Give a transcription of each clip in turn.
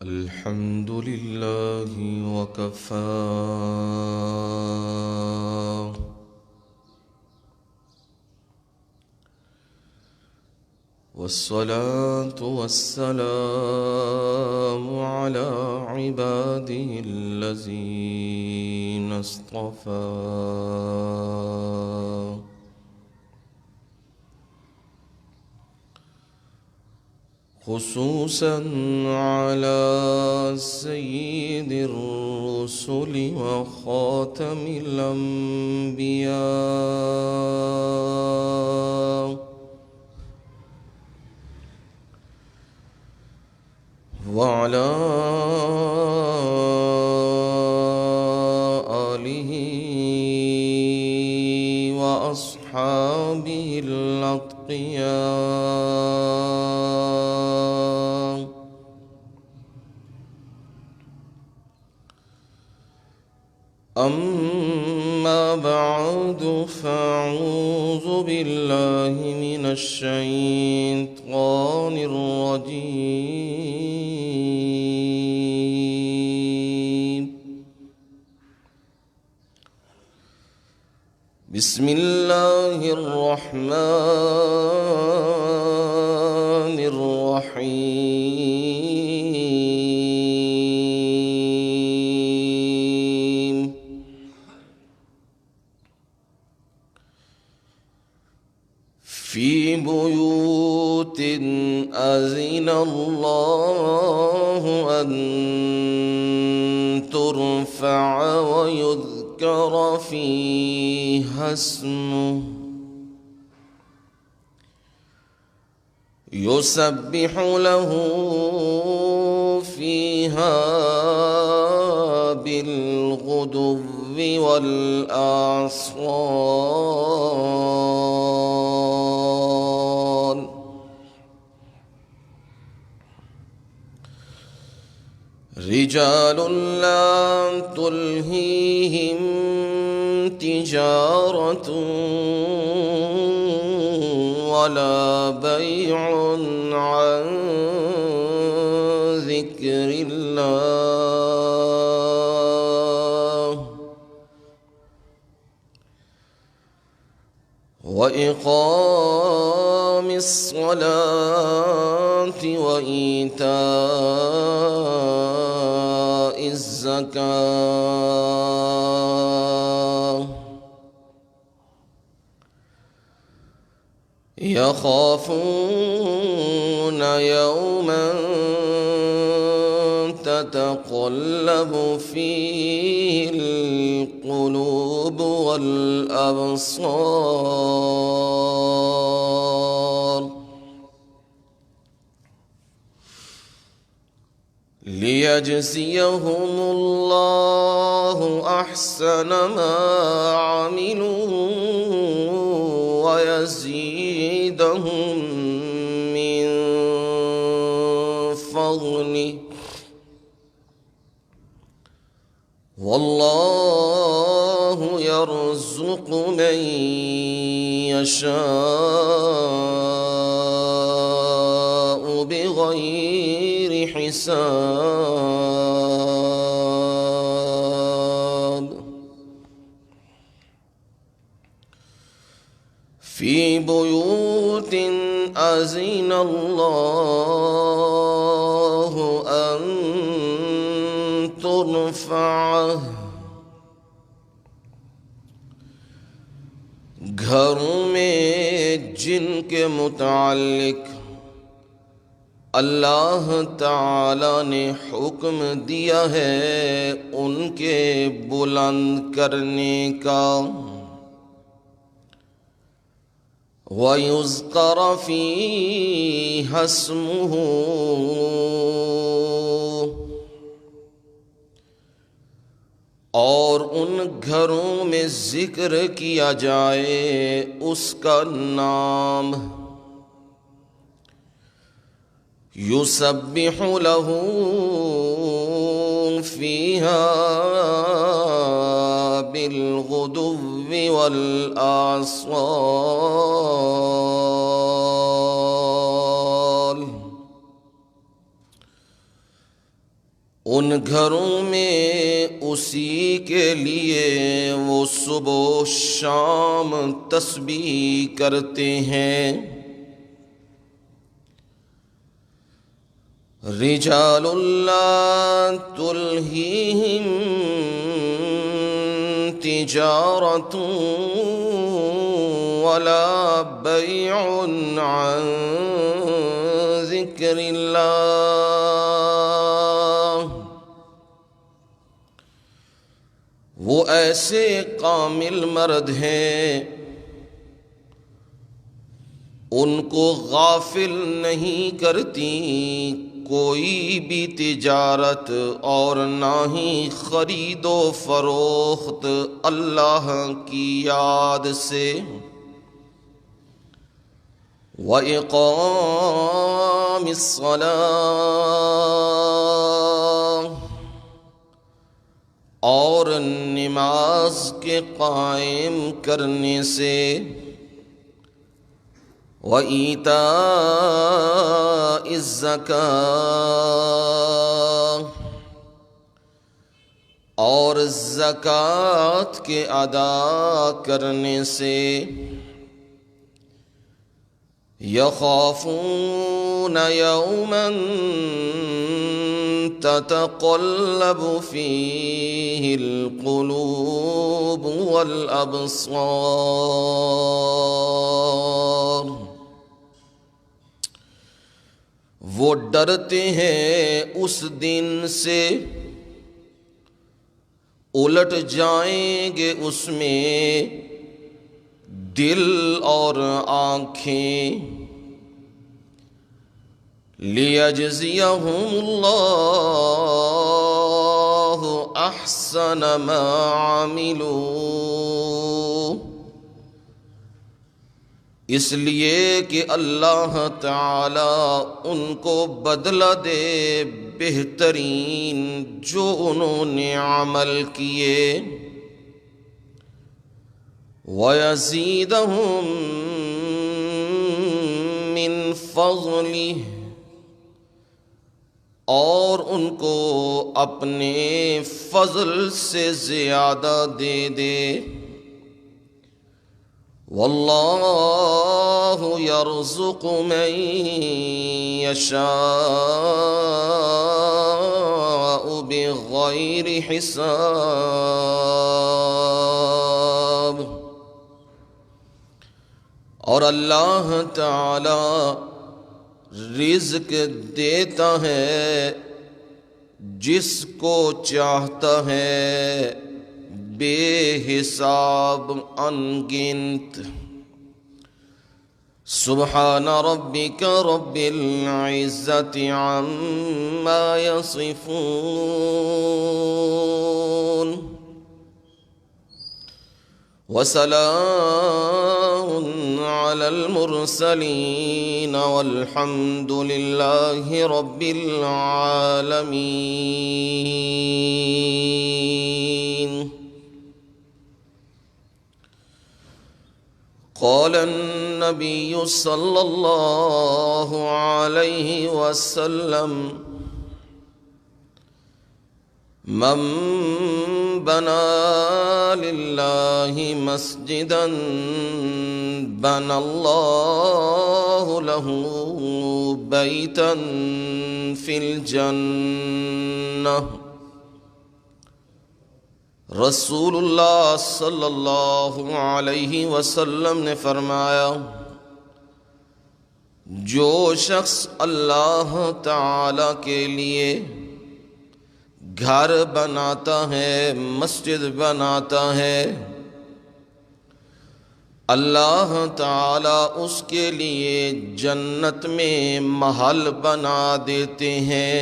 الحمد لله وكفى والصلاة والسلام على عباده الذين اصطفى خصوصا على سيد الرسل وخاتم الأنبياء وعلى آله وأصحابه الأتقياء أما بعد فأعوذ بالله من الشيطان الرجيم بسم الله الرحمن الرحيم في بيوت أذن الله أن ترفع ويذكر فيها اسمه يسبح له فيها بالغدو والآصال رجال لا تلهيهم تجارة ولا بيع عن ذكر الله وإقام الصلاة وإيتاء الزكاة يخافون يوما تتقلب فيه القلوب والأبصار ليجزيهم الله أحسن ما عملوا ويزيدهم من فضله والله يرزق من يشاء بغير حساب في بيوت أذن الله أن ترفع گھروں میں جن کے متعلق اللہ تعالی نے حکم دیا ہے ان کے بلند کرنے کا وَيُذْكَرَ فِيهَا اسْمُهُ اور ان گھروں میں ذکر کیا جائے اس کا نام يُسَبِّحُ لَهُ فِيهَا بالغدو والآصال ان گھروں میں اسی کے لیے وہ صبح و شام تسبیح کرتے ہیں۔ رجال لا تلہیہم تجارۃ ولا بیع عن ذکر اللہ، وہ ایسے کامل مرد ہیں ان کو غافل نہیں کرتی کوئی بھی تجارت اور نہ ہی خرید و فروخت اللہ کی یاد سے۔ وَإِقَامِ الصَّلَاةِ، اور نماز کے قائم کرنے سے۔ وَإِيتَاءِ الزَّكَاةِ، اور زکوٰۃ کے ادا کرنے سے۔ يَخَافُونَ يَوْمًا تَتَقَلَّبُ فِيهِ الْقُلُوبُ وَالْأَبْصَارُ، وہ ڈرتے ہیں اس دن سے الٹ جائیں گے اس میں دل اور آنکھیں۔ لِيَجْزِيَهُمُ اللَّهُ أَحْسَنَ مَا عَمِلُوا، اس لیے کہ اللہ تعالی ان کو بدلہ دے بہترین جو انہوں نے عمل کیے۔ وَيَزِيدَهُم مِّن فَضْلِهِ، اور ان کو اپنے فضل سے زیادہ دے دے۔ واللہ یرزق من یشاء بغیر حساب، اور اللہ تعالی رزق دیتا ہے جس کو چاہتا ہے بے حساب انگنت۔ سبحان ربک رب العزت عما یصفون، وسلام علی المرسلین والحمد للہ رب العالمین۔ قال النبی صلی اللہ علیہ وسلم: من بنى للہ مسجدا بنى اللہ له بیتا فی الجنہ۔ رسول اللہ صلی اللہ علیہ وسلم نے فرمایا، جو شخص اللہ تعالی کے لیے گھر بناتا ہے، مسجد بناتا ہے، اللہ تعالی اس کے لیے جنت میں محل بنا دیتے ہیں۔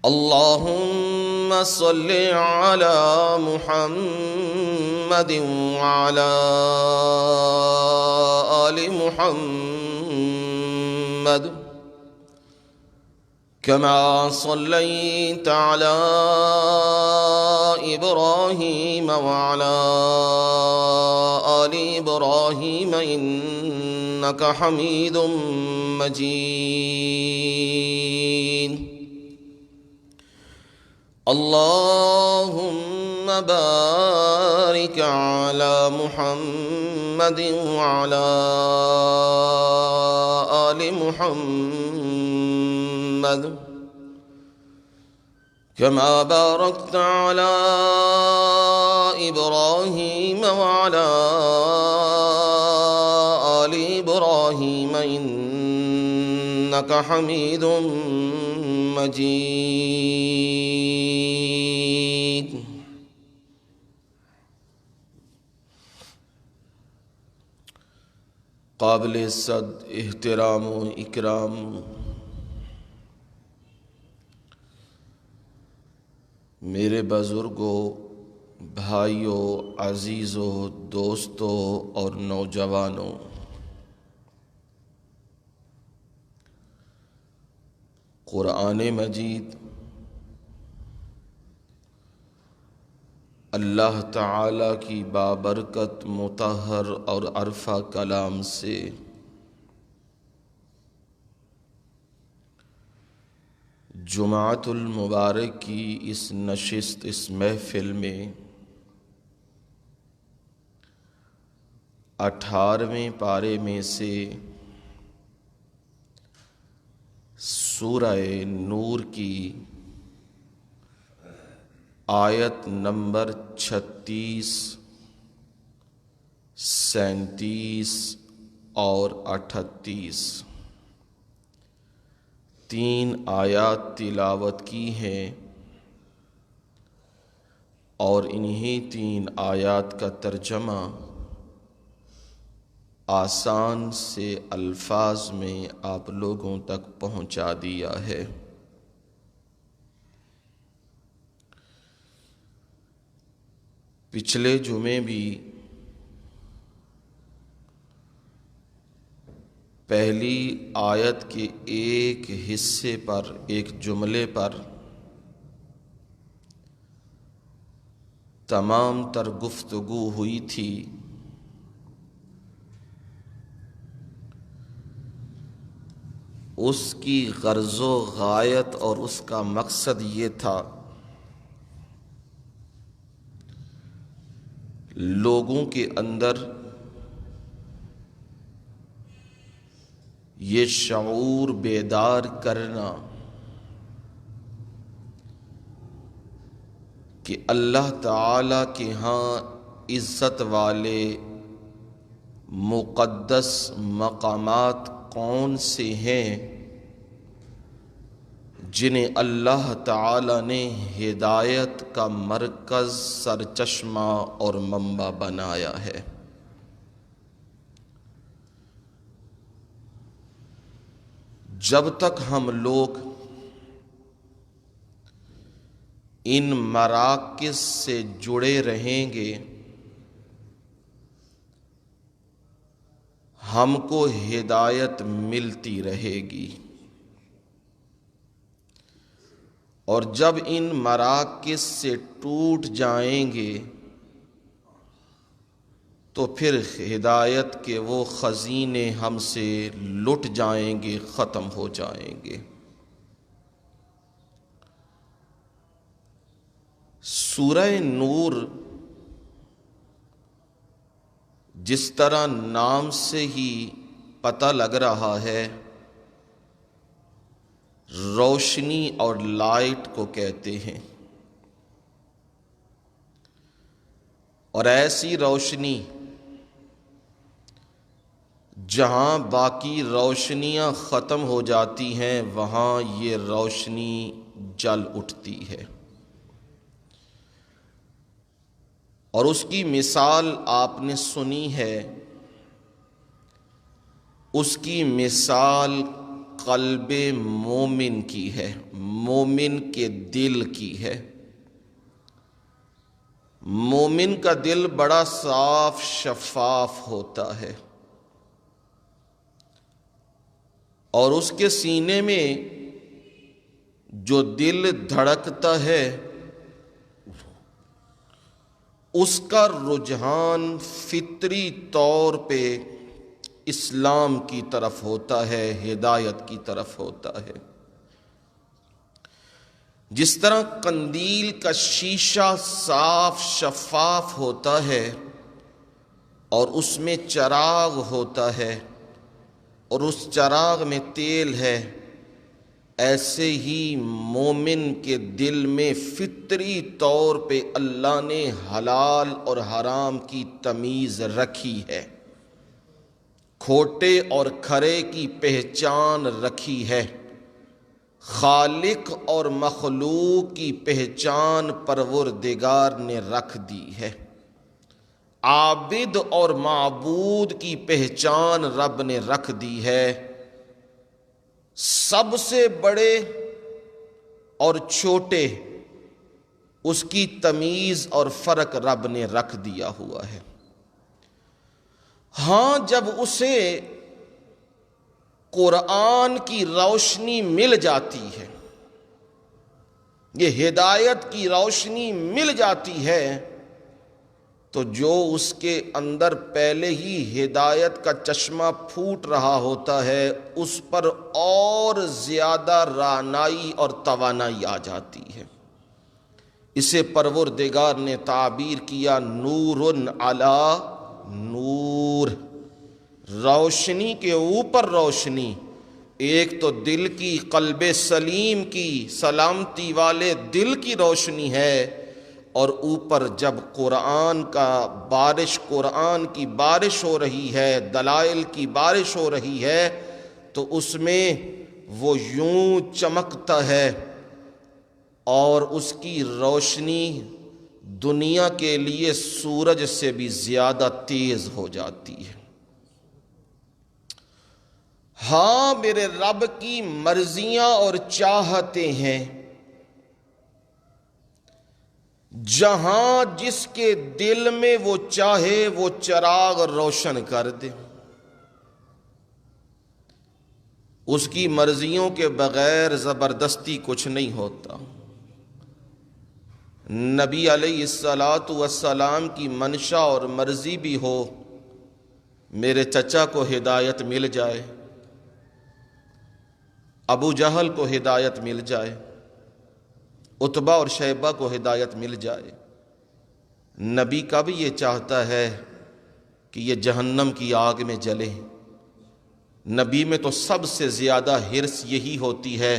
اللہم صلی علی محمد وعلی آل محمد كما صليت على إبراهيم وعلى آل إبراهيم إنك حميد مجيد. اللهم بارك على محمد وعلى آل محمد كما باركت على إبراهيم وعلى آل إبراهيم إنك حميد مجيد. قابل صد احترام و اکرام میرے بزرگوں، بھائیوں، عزیزوں، دوستوں اور نوجوانوں، قرآن مجید اللہ تعالی کی بابرکت مطہر اور عرفہ کلام سے جمعۃ المبارک کی اس نشست، اس محفل میں 18ویں پارے میں سے سورہ نور کی آیت نمبر 36، 37 اور 38 3 آیات تلاوت کی ہیں، اور انہی 3 آیات کا ترجمہ آسان سے الفاظ میں آپ لوگوں تک پہنچا دیا ہے۔ پچھلے جمعے بھی پہلی آیت کے ایک حصے پر، ایک جملے پر تمام تر گفتگو ہوئی تھی۔ اس کی غرض و غایت اور اس کا مقصد یہ تھا لوگوں کے اندر یہ شعور بیدار کرنا کہ اللہ تعالی کے ہاں عزت والے مقدس مقامات کون سے ہیں جنہیں اللہ تعالی نے ہدایت کا مرکز، سرچشمہ اور منبع بنایا ہے۔ جب تک ہم لوگ ان مراکز سے جڑے رہیں گے، ہم کو ہدایت ملتی رہے گی، اور جب ان مراکز سے ٹوٹ جائیں گے تو پھر ہدایت کے وہ خزینے ہم سے لٹ جائیں گے، ختم ہو جائیں گے۔ سورہ نور جس طرح نام سے ہی پتہ لگ رہا ہے، روشنی اور لائٹ کو کہتے ہیں، اور ایسی روشنی جہاں باقی روشنیاں ختم ہو جاتی ہیں وہاں یہ روشنی جل اٹھتی ہے، اور اس کی مثال آپ نے سنی ہے۔ اس کی مثال قلب مومن کی ہے، مومن کے دل کی ہے۔ مومن کا دل بڑا صاف شفاف ہوتا ہے، اور اس کے سینے میں جو دل دھڑکتا ہے اس کا رجحان فطری طور پہ اسلام کی طرف ہوتا ہے، ہدایت کی طرف ہوتا ہے۔ جس طرح قندیل کا شیشہ صاف شفاف ہوتا ہے اور اس میں چراغ ہوتا ہے اور اس چراغ میں تیل ہے، ایسے ہی مومن کے دل میں فطری طور پہ اللہ نے حلال اور حرام کی تمیز رکھی ہے، کھوٹے اور کھرے کی پہچان رکھی ہے، خالق اور مخلوق کی پہچان پروردگار نے رکھ دی ہے، عابد اور معبود کی پہچان رب نے رکھ دی ہے، سب سے بڑے اور چھوٹے اس کی تمیز اور فرق رب نے رکھ دیا ہوا ہے۔ ہاں، جب اسے قرآن کی روشنی مل جاتی ہے، یہ ہدایت کی روشنی مل جاتی ہے، تو جو اس کے اندر پہلے ہی ہدایت کا چشمہ پھوٹ رہا ہوتا ہے اس پر اور زیادہ رعنائی اور توانائی آ جاتی ہے۔ اسے پروردگار نے تعبیر کیا نور علی نور، روشنی کے اوپر روشنی۔ ایک تو دل کی، قلب سلیم کی، سلامتی والے دل کی روشنی ہے، اور اوپر جب قرآن کی بارش ہو رہی ہے، دلائل کی بارش ہو رہی ہے، تو اس میں وہ یوں چمکتا ہے اور اس کی روشنی دنیا کے لیے سورج سے بھی زیادہ تیز ہو جاتی ہے۔ ہاں، میرے رب کی مرضیاں اور چاہتے ہیں، جہاں جس کے دل میں وہ چاہے وہ چراغ روشن کر دے۔ اس کی مرضیوں کے بغیر زبردستی کچھ نہیں ہوتا۔ نبی علیہ الصلاۃ والسلام کی منشا اور مرضی بھی ہو میرے چچا کو ہدایت مل جائے، ابو جہل کو ہدایت مل جائے، عتبہ اور شیبہ کو ہدایت مل جائے، نبی کا بھی یہ چاہتا ہے کہ یہ جہنم کی آگ میں جلے۔ نبی میں تو سب سے زیادہ حرص یہی ہوتی ہے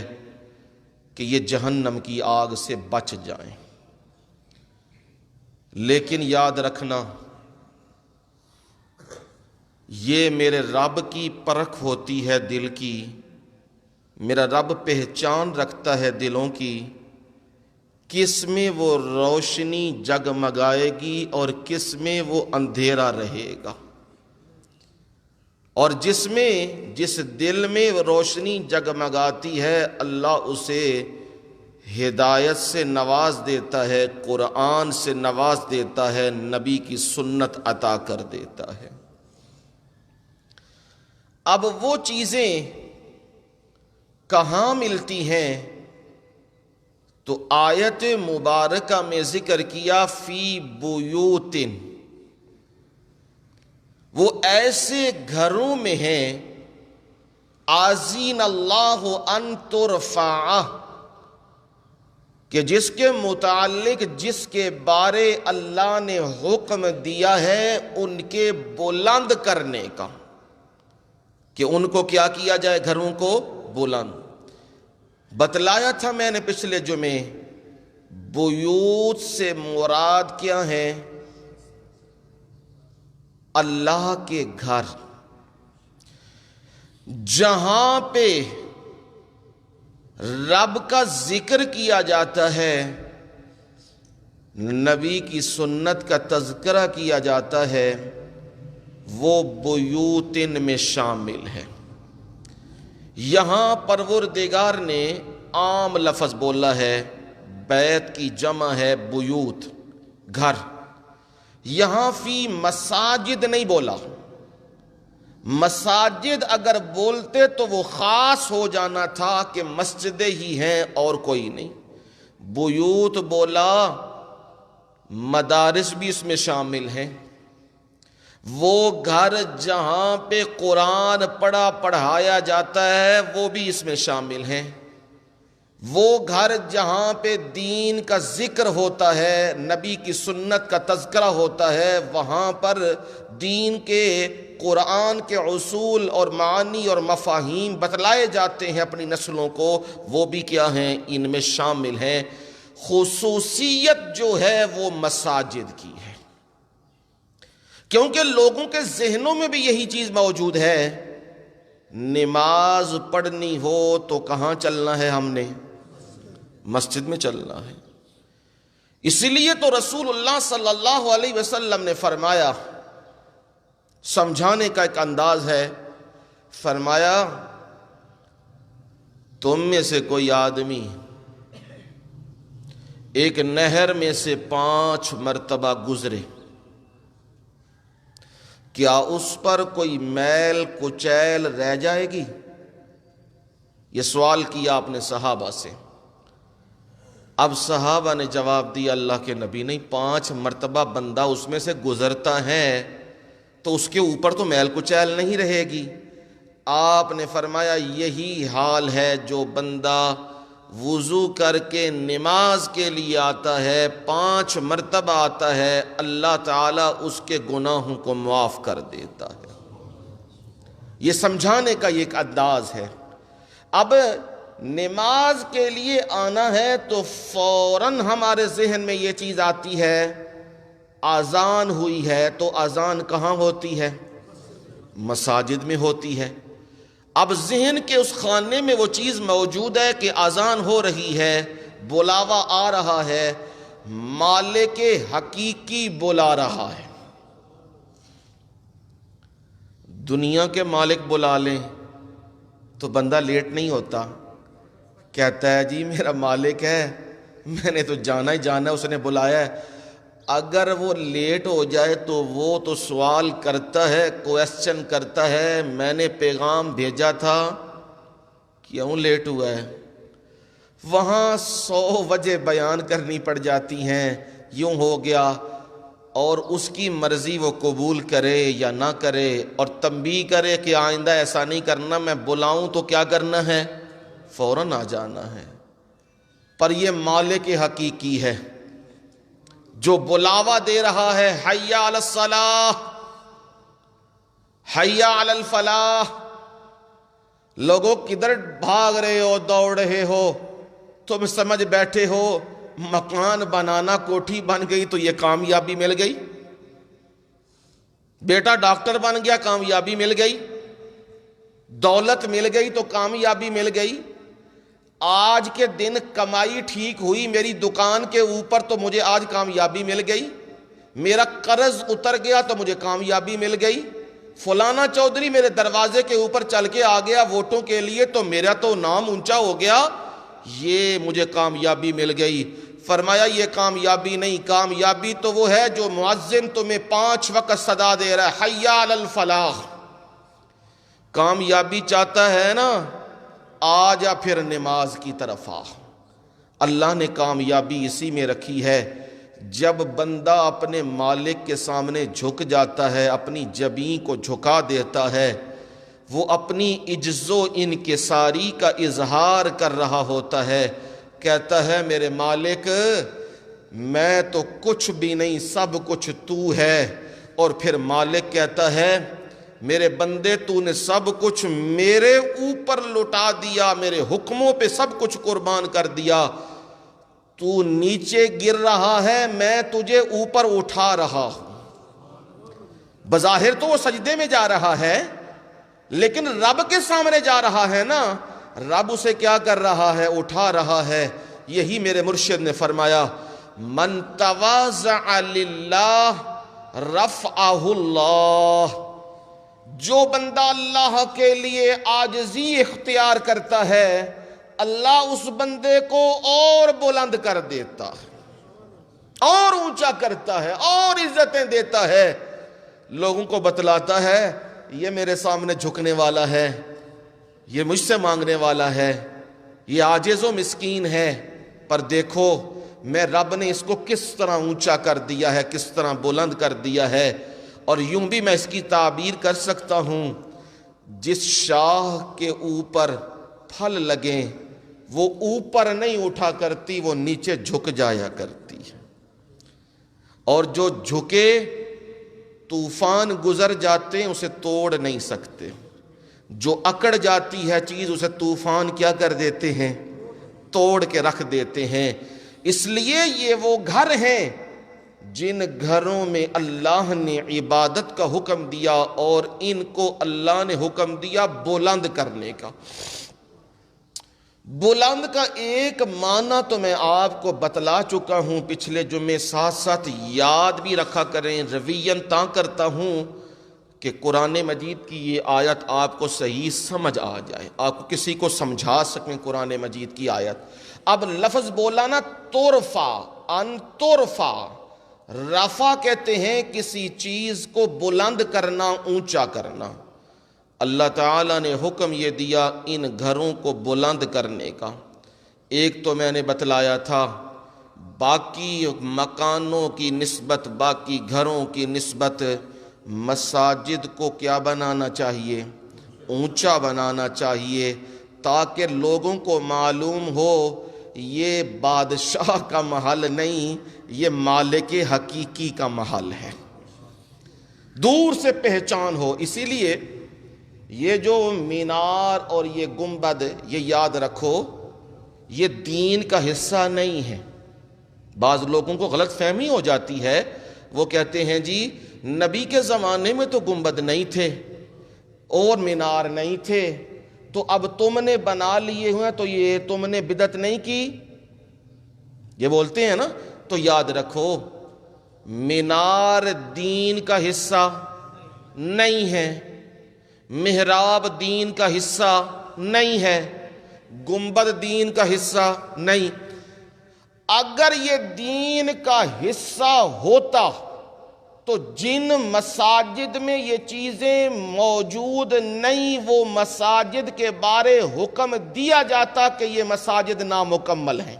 کہ یہ جہنم کی آگ سے بچ جائیں۔ لیکن یاد رکھنا، یہ میرے رب کی پرکھ ہوتی ہے دل کی، میرا رب پہچان رکھتا ہے دلوں کی، کس میں وہ روشنی جگمگائے گی اور کس میں وہ اندھیرا رہے گا، اور جس دل میں روشنی جگمگاتی ہے اللہ اسے ہدایت سے نواز دیتا ہے، قرآن سے نواز دیتا ہے، نبی کی سنت عطا کر دیتا ہے۔ اب وہ چیزیں کہاں ملتی ہیں؟ تو آیت مبارکہ میں ذکر کیا فی بیوت، وہ ایسے گھروں میں ہیں آذین اللہ ان ترفع، کہ جس کے متعلق جس کے بارے اللہ نے حکم دیا ہے ان کے بلند کرنے کا، کہ ان کو کیا کیا جائے؟ گھروں کو بلند۔ بتلایا تھا میں نے پچھلے جمعے، بیوت سے مراد کیا ہے؟ اللہ کے گھر، جہاں پہ رب کا ذکر کیا جاتا ہے، نبی کی سنت کا تذکرہ کیا جاتا ہے، وہ بیوتن میں شامل ہے۔ یہاں پروردگار نے عام لفظ بولا ہے، بیت کی جمع ہے بیوت، گھر۔ یہاں فی مساجد نہیں بولا، مساجد اگر بولتے تو وہ خاص ہو جانا تھا کہ مسجدیں ہی ہیں اور کوئی نہیں. بیوت بولا، مدارس بھی اس میں شامل ہیں. وہ گھر جہاں پہ قرآن پڑھایا جاتا ہے وہ بھی اس میں شامل ہیں. وہ گھر جہاں پہ دین کا ذکر ہوتا ہے، نبی کی سنت کا تذکرہ ہوتا ہے، وہاں پر دین کے قرآن کے اصول اور معانی اور مفاہیم بتلائے جاتے ہیں اپنی نسلوں کو، وہ بھی کیا ہیں؟ ان میں شامل ہیں. خصوصیت جو ہے وہ مساجد کی ہے، کیونکہ لوگوں کے ذہنوں میں بھی یہی چیز موجود ہے. نماز پڑھنی ہو تو کہاں چلنا ہے؟ ہم نے مسجد میں چلنا ہے. اسی لیے تو رسول اللہ صلی اللہ علیہ وسلم نے فرمایا، سمجھانے کا ایک انداز ہے، فرمایا تم میں سے کوئی آدمی ایک نہر میں سے 5 مرتبہ گزرے، کیا اس پر کوئی میل کچیل رہ جائے گی؟ یہ سوال کیا آپ نے صحابہ سے. اب صحابہ نے جواب دیا، اللہ کے نبی، نہیں، 5 مرتبہ بندہ اس میں سے گزرتا ہے تو اس کے اوپر تو میل کچیل نہیں رہے گی. آپ نے فرمایا یہی حال ہے جو بندہ وضو کر کے نماز کے لیے آتا ہے، 5 مرتبہ آتا ہے، اللہ تعالیٰ اس کے گناہوں کو معاف کر دیتا ہے. یہ سمجھانے کا یہ ایک انداز ہے. اب نماز کے لیے آنا ہے تو فوراً ہمارے ذہن میں یہ چیز آتی ہے، اذان ہوئی ہے تو اذان کہاں ہوتی ہے؟ مساجد میں ہوتی ہے. اب ذہن کے اس خانے میں وہ چیز موجود ہے کہ اذان ہو رہی ہے، بلاوا آ رہا ہے، مالک حقیقی بلا رہا ہے. دنیا کے مالک بلا لیں تو بندہ لیٹ نہیں ہوتا، کہتا ہے جی میرا مالک ہے، میں نے تو جانا ہی جانا ہے، اس نے بلایا ہے. اگر وہ لیٹ ہو جائے تو وہ تو سوال کرتا ہے، کویسچن کرتا ہے، میں نے پیغام بھیجا تھا، کیوں لیٹ ہوا ہے؟ وہاں 100 وجہ بیان کرنی پڑ جاتی ہیں، یوں ہو گیا، اور اس کی مرضی وہ قبول کرے یا نہ کرے، اور تنبیہ کرے کہ آئندہ ایسا نہیں کرنا، میں بلاؤں تو کیا کرنا ہے؟ فوراً آ جانا ہے. پر یہ مالک حقیقی ہے جو بلاوا دے رہا ہے، حی علی الصلاح، حی علی الفلاح. لوگوں کدھر بھاگ رہے ہو، دوڑ رہے ہو؟ تم سمجھ بیٹھے ہو مکان بنانا کوٹھی بن گئی تو یہ کامیابی مل گئی، بیٹا ڈاکٹر بن گیا کامیابی مل گئی، دولت مل گئی تو کامیابی مل گئی. آج کے دن کمائی ٹھیک ہوئی میری دکان کے اوپر تو مجھے آج کامیابی مل گئی، میرا قرض اتر گیا تو مجھے کامیابی مل گئی، فلانا چودھری میرے دروازے کے اوپر چل کے آ گیا ووٹوں کے لیے تو میرا تو نام اونچا ہو گیا، یہ مجھے کامیابی مل گئی. فرمایا یہ کامیابی نہیں، کامیابی تو وہ ہے جو مؤذن تمہیں 5 وقت صدا دے رہا ہے، حی علی الفلاح. کامیابی چاہتا ہے نا، آ جا پھر نماز کی طرف آ. اللہ نے کامیابی اسی میں رکھی ہے، جب بندہ اپنے مالک کے سامنے جھک جاتا ہے، اپنی جبین کو جھکا دیتا ہے، وہ اپنی عجز و انکساری کا اظہار کر رہا ہوتا ہے، کہتا ہے میرے مالک میں تو کچھ بھی نہیں، سب کچھ تو ہے. اور پھر مالک کہتا ہے میرے بندے تو نے سب کچھ میرے اوپر لٹا دیا، میرے حکموں پہ سب کچھ قربان کر دیا، تو نیچے گر رہا ہے، میں تجھے اوپر اٹھا رہا ہوں. بظاہر تو وہ سجدے میں جا رہا ہے لیکن رب کے سامنے جا رہا ہے نا، رب اسے کیا کر رہا ہے؟ اٹھا رہا ہے. یہی میرے مرشد نے فرمایا، من تواضع للہ رفعہ اللہ. جو بندہ اللہ کے لیے عاجزی اختیار کرتا ہے، اللہ اس بندے کو اور بلند کر دیتا ہے، اور اونچا کرتا ہے، اور عزتیں دیتا ہے. لوگوں کو بتلاتا ہے یہ میرے سامنے جھکنے والا ہے، یہ مجھ سے مانگنے والا ہے، یہ عاجز و مسکین ہے، پر دیکھو میں رب نے اس کو کس طرح اونچا کر دیا ہے، کس طرح بلند کر دیا ہے۔ اور یوں بھی میں اس کی تعبیر کر سکتا ہوں، جس شاخ کے اوپر پھل لگیں وہ اوپر نہیں اٹھا کرتی، وہ نیچے جھک جایا کرتی ہے، اور جو جھکے طوفان گزر جاتے ہیں اسے توڑ نہیں سکتے، جو اکڑ جاتی ہے چیز اسے طوفان کیا کر دیتے ہیں، توڑ کے رکھ دیتے ہیں۔ اس لیے یہ وہ گھر ہیں جن گھروں میں اللہ نے عبادت کا حکم دیا، اور ان کو اللہ نے حکم دیا بلند کرنے کا۔ بلند کا ایک معنی تو میں آپ کو بتلا چکا ہوں پچھلے جمعے، ساتھ ساتھ یاد بھی رکھا کریں، روین تاں کرتا ہوں کہ قرآن مجید کی یہ آیت آپ کو صحیح سمجھ آ جائے، آپ کو کسی کو سمجھا سکیں قرآن مجید کی آیت۔ اب لفظ بولا نا ترفع، ان ترفع، رفع کہتے ہیں کسی چیز کو بلند کرنا، اونچا کرنا۔ اللہ تعالیٰ نے حکم یہ دیا ان گھروں کو بلند کرنے کا۔ ایک تو میں نے بتلایا تھا، باقی مکانوں کی نسبت، باقی گھروں کی نسبت مساجد کو کیا بنانا چاہیے، اونچا بنانا چاہیے، تاکہ لوگوں کو معلوم ہو یہ بادشاہ کا محل نہیں، یہ مالک حقیقی کا محل ہے، دور سے پہچان ہو۔ اسی لیے یہ جو مینار اور یہ گنبد، یہ یاد رکھو یہ دین کا حصہ نہیں ہے۔ بعض لوگوں کو غلط فہمی ہو جاتی ہے، وہ کہتے ہیں جی نبی کے زمانے میں تو گنبد نہیں تھے اور مینار نہیں تھے، تو اب تم نے بنا لیے ہوئے تو یہ تم نے بدعت نہیں کی، یہ بولتے ہیں نا۔ تو یاد رکھو مینار دین کا حصہ نہیں ہے، محراب دین کا حصہ نہیں ہے، گنبد دین کا حصہ نہیں۔ اگر یہ دین کا حصہ ہوتا تو جن مساجد میں یہ چیزیں موجود نہیں، وہ مساجد کے بارے حکم دیا جاتا کہ یہ مساجد نامکمل ہیں۔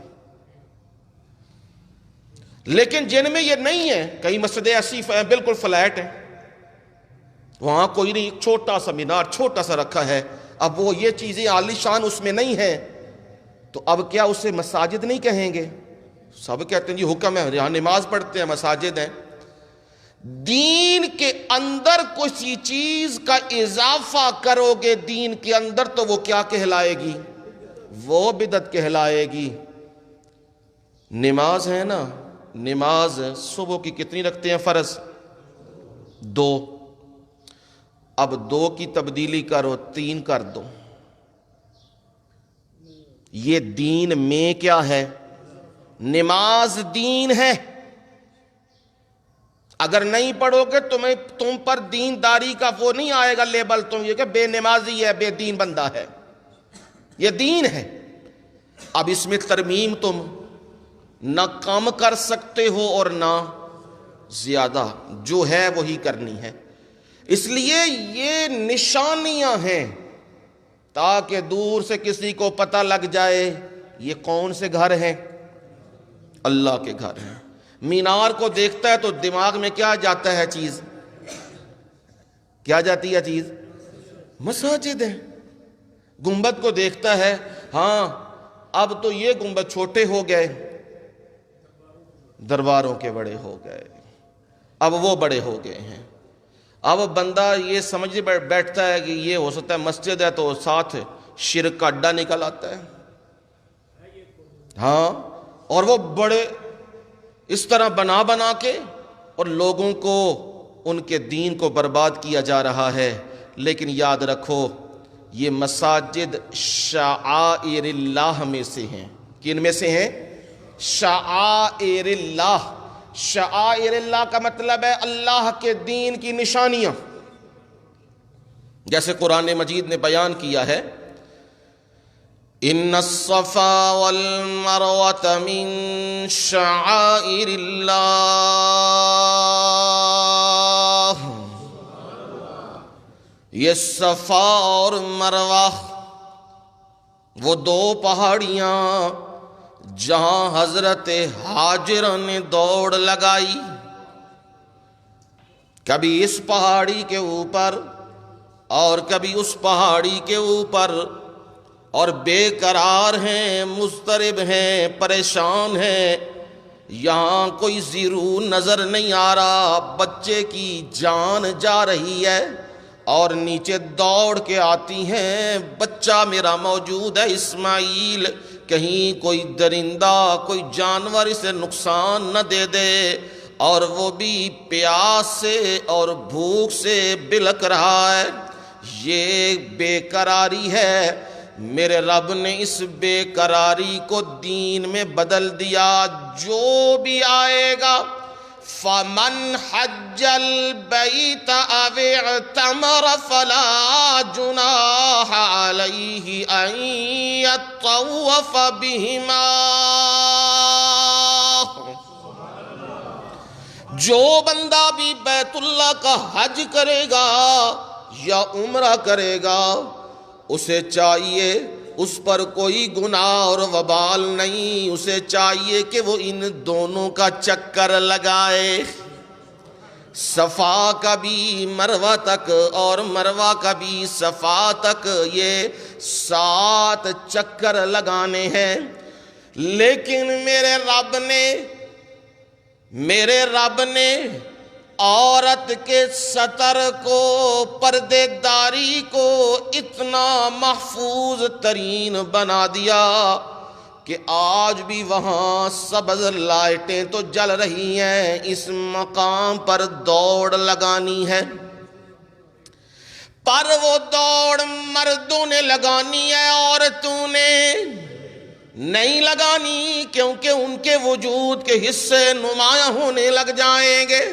لیکن جن میں یہ نہیں ہے، کئی مسجدیں ایسی بالکل فلیٹ ہیں، وہاں کوئی نہیں، ایک چھوٹا سا مینار چھوٹا سا رکھا ہے، اب وہ یہ چیزیں عالی شان اس میں نہیں ہیں، تو اب کیا اسے مساجد نہیں کہیں گے؟ سب کہتے ہیں جی حکم ہے، یہاں نماز پڑھتے ہیں، مساجد ہیں۔ دین کے اندر کسی چیز کا اضافہ کرو گے دین کے اندر تو وہ کیا کہلائے گی؟ وہ بدعت کہلائے گی۔ نماز ہے نا، نماز صبح کی کتنی رکھتے ہیں فرض؟ 2۔ اب 2 کی تبدیلی کرو، 3 کر دو۔ یہ دین میں کیا ہے؟ نماز دین ہے۔ اگر نہیں پڑھو گے تم پر دینداری کا وہ نہیں آئے گا لیبل، تم یہ کہ بے نمازی ہے، بے دین بندہ ہے، یہ دین ہے۔ اب اس میں ترمیم تم نہ کم کر سکتے ہو اور نہ زیادہ، جو ہے وہی کرنی ہے۔ اس لیے یہ نشانیاں ہیں تاکہ دور سے کسی کو پتہ لگ جائے یہ کون سے گھر ہیں، اللہ کے گھر ہیں۔ مینار کو دیکھتا ہے تو دماغ میں کیا جاتا ہے چیز؟ کیا جاتی ہے چیز؟ مساجد ہے۔ گنبد کو دیکھتا ہے، ہاں اب تو یہ گنبد چھوٹے ہو گئے، درباروں کے بڑے ہو گئے، اب وہ بڑے ہو گئے ہیں۔ اب بندہ یہ سمجھ بیٹھتا ہے کہ یہ ہو سکتا ہے مسجد ہے، تو ساتھ شرک کا اڈا نکل آتا ہے، ہاں، اور وہ بڑے اس طرح بنا بنا کے اور لوگوں کو ان کے دین کو برباد کیا جا رہا ہے۔ لیکن یاد رکھو یہ مساجد شعائر اللہ میں سے ہیں۔ کن میں سے ہیں؟ شعائر اللہ۔ شعائر اللہ کا مطلب ہے اللہ کے دین کی نشانیاں، جیسے قرآن مجید نے بیان کیا ہے، ان الصفا والمروۃ من شعائر اللہ، یہ صفا اور مروہ وہ دو پہاڑیاں جہاں حضرت ہاجر نے دوڑ لگائی، کبھی اس پہاڑی کے اوپر اور کبھی اس پہاڑی کے اوپر، اور بے قرار ہیں، مضطرب ہیں، پریشان ہیں، یہاں کوئی زیرو نظر نہیں آ رہا، بچے کی جان جا رہی ہے اور نیچے دوڑ کے آتی ہیں، بچہ میرا موجود ہے اسماعیل، کہیں کوئی درندہ کوئی جانور اسے نقصان نہ دے دے، اور وہ بھی پیاس سے اور بھوک سے بلک رہا ہے۔ یہ بے قراری ہے، میرے رب نے اس بے قراری کو دین میں بدل دیا۔ جو بھی آئے گا فَمَنْ حَجَّ الْبَيْتَ أَوِ اعْتَمَرَ فَلَا جُنَاحَ عَلَيْهِ أَنْ يَطَّوَّفَ بِهِمَا۔ جو بندہ بھی بیت اللہ کا حج کرے گا یا عمرہ کرے گا، اسے چاہیے، اس پر کوئی گناہ اور وبال نہیں، اسے چاہیے کہ وہ ان دونوں کا چکر لگائے، صفا کا بھی مروہ تک اور مروہ کا بھی صفا تک، یہ 7 چکر لگانے ہیں۔ لیکن میرے رب نے عورت کے ستر کو، پردے داری کو اتنا محفوظ ترین بنا دیا کہ آج بھی وہاں سبز لائٹیں تو جل رہی ہیں، اس مقام پر دوڑ لگانی ہے، پر وہ دوڑ مردوں نے لگانی ہے، عورتوں نے نہیں لگانی، کیونکہ ان کے وجود کے حصے نمایاں ہونے لگ جائیں گے۔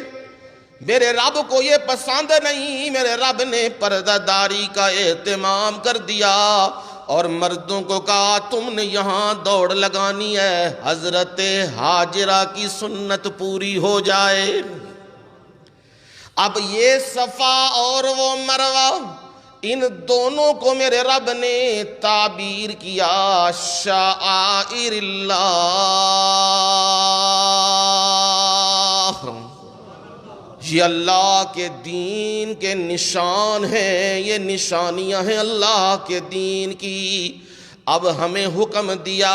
میرے رب کو یہ پسند نہیں، میرے رب نے پردہ داری کا اہتمام کر دیا اور مردوں کو کہا تم نے یہاں دوڑ لگانی ہے، حضرت ہاجرہ کی سنت پوری ہو جائے۔ اب یہ صفا اور وہ مروہ، ان دونوں کو میرے رب نے تعبیر کیا شعائر اللہ، یہ اللہ کے دین کے نشان ہیں، یہ نشانیاں ہیں اللہ کے دین کی۔ اب ہمیں حکم دیا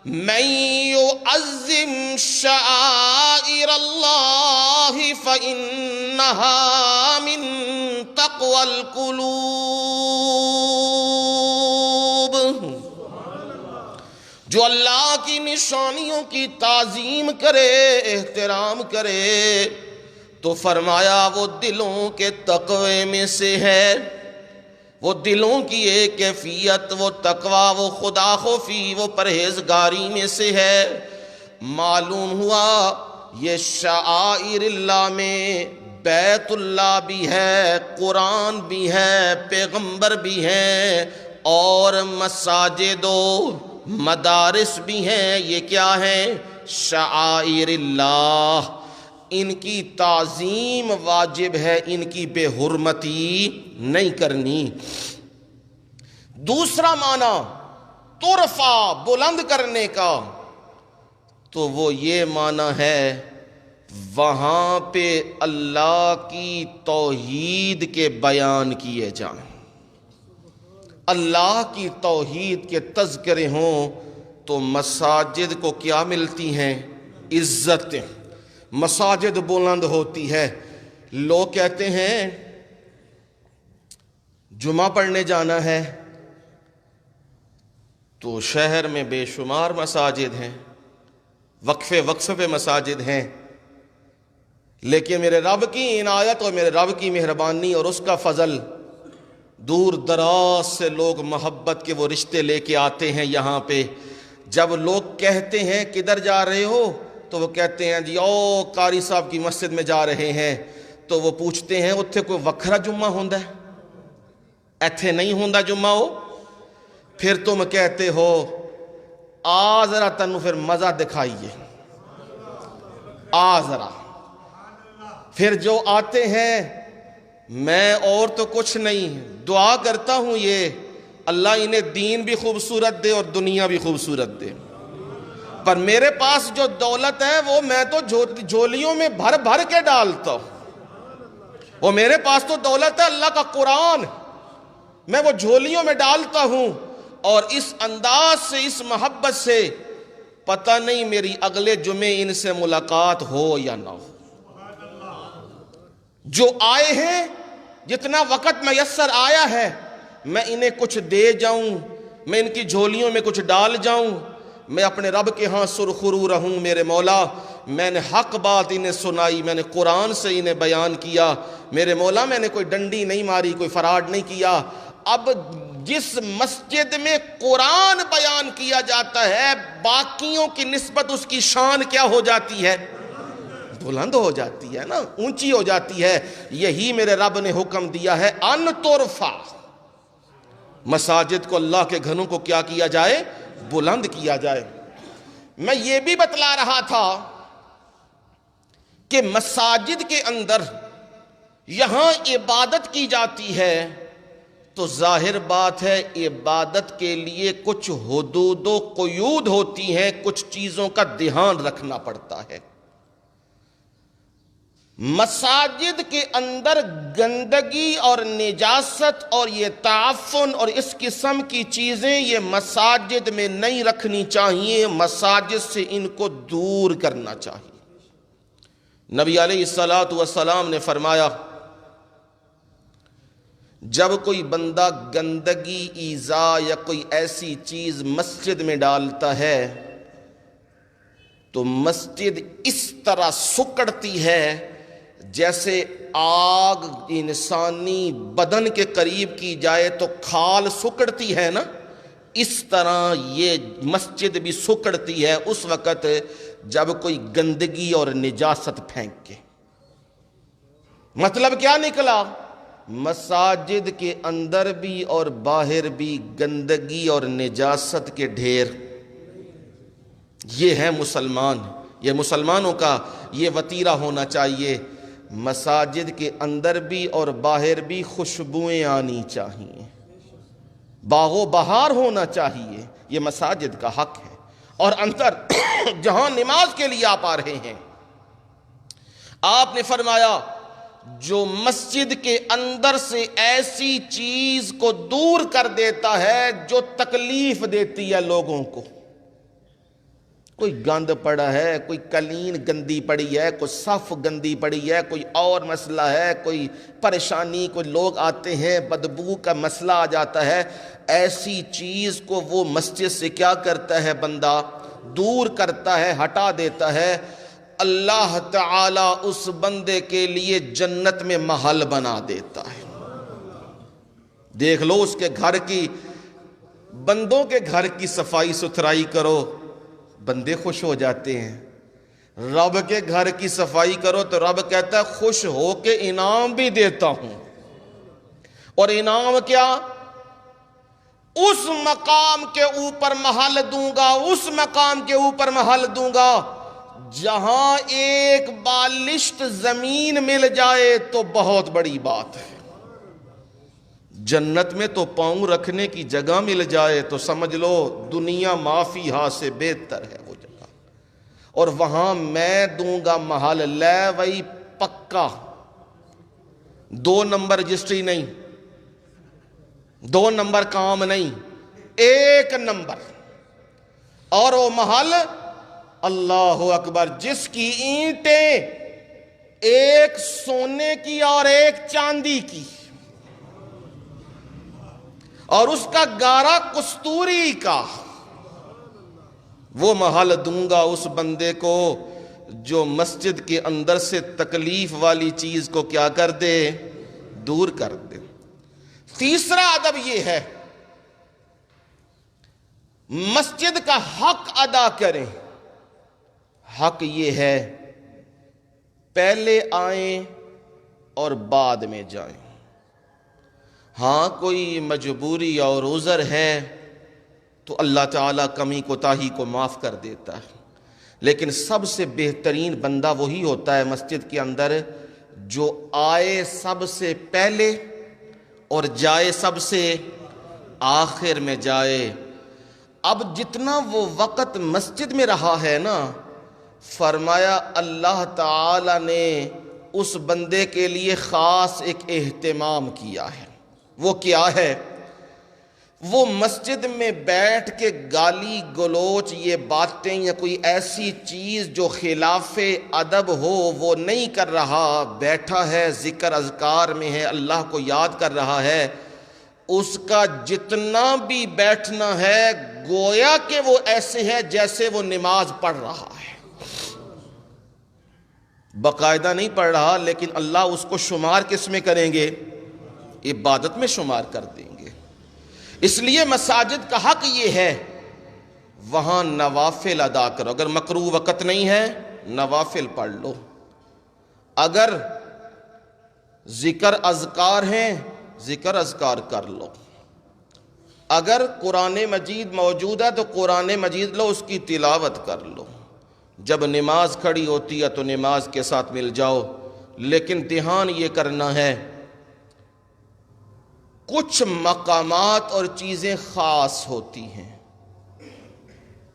من یعظم شعائر اللہ فإنہا من تقوی القلوب، جو اللہ کی نشانیوں کی تعظیم کرے، احترام کرے، تو فرمایا وہ دلوں کے تقوی میں سے ہے، وہ دلوں کی ایک کیفیت، وہ تقوی، وہ خدا خوفی، وہ پرہیزگاری میں سے ہے۔ معلوم ہوا یہ شعائر اللہ میں بیت اللہ بھی ہے، قرآن بھی ہے، پیغمبر بھی ہیں، اور مساجد و مدارس بھی ہیں۔ یہ کیا ہیں؟ شعائر اللہ، ان کی تعظیم واجب ہے، ان کی بے حرمتی نہیں کرنی۔ دوسرا معنی ترفع، بلند کرنے کا، تو وہ یہ معنی ہے وہاں پہ اللہ کی توحید کے بیان کیے جائیں، اللہ کی توحید کے تذکرے ہوں، تو مساجد کو کیا ملتی ہیں؟ عزتیں، مساجد بلند ہوتی ہے۔ لوگ کہتے ہیں جمعہ پڑھنے جانا ہے تو شہر میں بے شمار مساجد ہیں، وقفے پہ مساجد ہیں، لیکن میرے رب کی عنایت اور میرے رب کی مہربانی اور اس کا فضل، دور دراز سے لوگ محبت کے وہ رشتے لے کے آتے ہیں یہاں پہ۔ جب لوگ کہتے ہیں کدھر جا رہے ہو تو وہ کہتے ہیں جی قاری صاحب کی مسجد میں جا رہے ہیں، تو وہ پوچھتے ہیں اتھے کوئی وکھرا جمعہ ہوندا ہے؟ ایتھے نہیں ہوندا جمعہ ہو؟ پھر تم کہتے ہو آ ذرا تنو پھر مزہ دکھائیے، آ ذرا۔ پھر جو آتے ہیں میں اور تو کچھ نہیں، دعا کرتا ہوں یہ اللہ انہیں دین بھی خوبصورت دے اور دنیا بھی خوبصورت دے، پر میرے پاس جو دولت ہے وہ میں تو جھولیوں میں بھر بھر کے ڈالتا ہوں، وہ میرے پاس تو دولت ہے اللہ کا قرآن، میں وہ جھولیوں میں ڈالتا ہوں، اور اس انداز سے، اس محبت سے، پتہ نہیں میری اگلے جمعے ان سے ملاقات ہو یا نہ ہو۔ جو آئے ہیں، جتنا وقت میسر آیا ہے، میں انہیں کچھ دے جاؤں، میں ان کی جھولیوں میں کچھ ڈال جاؤں، میں اپنے رب کے ہاں سرخرو رہوں۔ میرے مولا، میں نے حق بات انہیں سنائی، میں نے قرآن سے انہیں بیان کیا، میرے مولا میں نے کوئی ڈنڈی نہیں ماری، کوئی فراڈ نہیں کیا۔ اب جس مسجد میں قرآن بیان کیا جاتا ہے، باقیوں کی نسبت اس کی شان کیا ہو جاتی ہے؟ بلند ہو جاتی ہے نا، اونچی ہو جاتی ہے۔ یہی میرے رب نے حکم دیا ہے، ان ترفع، مساجد کو، اللہ کے گھروں کو کیا کیا جائے؟ بلند کیا جائے۔ میں یہ بھی بتلا رہا تھا کہ مساجد کے اندر یہاں عبادت کی جاتی ہے تو ظاہر بات ہے عبادت کے لیے کچھ حدود و قیود ہوتی ہیں، کچھ چیزوں کا دھیان رکھنا پڑتا ہے۔ مساجد کے اندر گندگی اور نجاست اور یہ تعفن اور اس قسم کی چیزیں یہ مساجد میں نہیں رکھنی چاہیے، مساجد سے ان کو دور کرنا چاہیے۔ نبی علیہ السلام نے فرمایا، جب کوئی بندہ گندگی، ایذا یا کوئی ایسی چیز مسجد میں ڈالتا ہے تو مسجد اس طرح سکڑتی ہے جیسے آگ انسانی بدن کے قریب کی جائے تو کھال سکڑتی ہے نا، اس طرح یہ مسجد بھی سکڑتی ہے اس وقت جب کوئی گندگی اور نجاست پھینکے۔ مطلب کیا نکلا؟ مساجد کے اندر بھی اور باہر بھی گندگی اور نجاست کے ڈھیر۔ یہ ہے مسلمان، یہ مسلمانوں کا یہ وتیرہ ہونا چاہیے۔ مساجد کے اندر بھی اور باہر بھی خوشبوئیں آنی چاہیے، باغ و بہار ہونا چاہیے، یہ مساجد کا حق ہے۔ اور اندر جہاں نماز کے لیے آپ آ رہے ہیں، آپ نے فرمایا جو مسجد کے اندر سے ایسی چیز کو دور کر دیتا ہے جو تکلیف دیتی ہے لوگوں کو، کوئی گند پڑا ہے، کوئی قالین گندی پڑی ہے، کوئی صف گندی پڑی ہے، کوئی اور مسئلہ ہے، کوئی پریشانی، کوئی لوگ آتے ہیں بدبو کا مسئلہ آ جاتا ہے، ایسی چیز کو وہ مسجد سے کیا کرتا ہے بندہ؟ دور کرتا ہے، ہٹا دیتا ہے۔ اللہ تعالی اس بندے کے لیے جنت میں محل بنا دیتا ہے۔ دیکھ لو اس کے گھر کی، بندوں کے گھر کی صفائی ستھرائی کرو، بندے خوش ہو جاتے ہیں۔ رب کے گھر کی صفائی کرو تو رب کہتا ہے خوش ہو کے انعام بھی دیتا ہوں۔ اور انعام کیا؟ اس مقام کے اوپر محل دوں گا، اس مقام کے اوپر محل دوں گا جہاں ایک بالشت زمین مل جائے تو بہت بڑی بات ہے۔ جنت میں تو پاؤں رکھنے کی جگہ مل جائے تو سمجھ لو دنیا معافی ہاں سے بہتر ہے وہ جگہ۔ اور وہاں میں دوں گا محل، لے وہی پکا، 2 نمبر رجسٹری نہیں، 2 نمبر کام نہیں، 1 نمبر۔ اور وہ محل اللہ اکبر، جس کی اینٹیں ایک سونے کی اور ایک چاندی کی، اور اس کا گارا کستوری کا، وہ محل دوں گا اس بندے کو جو مسجد کے اندر سے تکلیف والی چیز کو کیا کر دے؟ دور کر دے۔ تیسرا ادب یہ ہے مسجد کا حق ادا کریں۔ حق یہ ہے پہلے آئیں اور بعد میں جائیں۔ ہاں کوئی مجبوری اور عذر ہے تو اللہ تعالیٰ کمی کوتاہی کو معاف کر دیتا ہے، لیکن سب سے بہترین بندہ وہی ہوتا ہے مسجد کے اندر جو آئے سب سے پہلے اور جائے سب سے آخر میں جائے۔ اب جتنا وہ وقت مسجد میں رہا ہے نا، فرمایا اللہ تعالی نے اس بندے کے لیے خاص ایک اہتمام کیا ہے۔ وہ کیا ہے؟ وہ مسجد میں بیٹھ کے گالی گلوچ یہ باتیں یا کوئی ایسی چیز جو خلاف ادب ہو وہ نہیں کر رہا، بیٹھا ہے ذکر اذکار میں ہے، اللہ کو یاد کر رہا ہے۔ اس کا جتنا بھی بیٹھنا ہے گویا کہ وہ ایسے ہے جیسے وہ نماز پڑھ رہا ہے، باقاعدہ نہیں پڑھ رہا، لیکن اللہ اس کو شمار کس میں کریں گے؟ عبادت میں شمار کر دیں گے۔ اس لیے مساجد کا حق یہ ہے وہاں نوافل ادا کرو۔ اگر مکروہ وقت نہیں ہے نوافل پڑھ لو، اگر ذکر اذکار ہیں ذکر اذکار کر لو، اگر قرآن مجید موجود ہے تو قرآن مجید لو، اس کی تلاوت کر لو۔ جب نماز کھڑی ہوتی ہے تو نماز کے ساتھ مل جاؤ، لیکن دھیان یہ کرنا ہے کچھ مقامات اور چیزیں خاص ہوتی ہیں،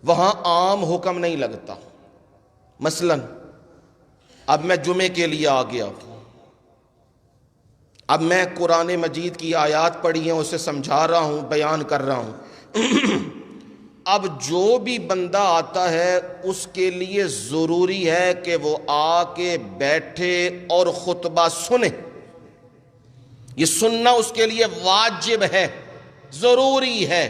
وہاں عام حکم نہیں لگتا۔ مثلا اب میں جمعے کے لیے آ گیا، اب میں قرآن مجید کی آیات پڑھی ہیں اسے سمجھا رہا ہوں، بیان کر رہا ہوں۔ اب جو بھی بندہ آتا ہے اس کے لیے ضروری ہے کہ وہ آ کے بیٹھے اور خطبہ سنے۔ یہ سننا اس کے لیے واجب ہے، ضروری ہے۔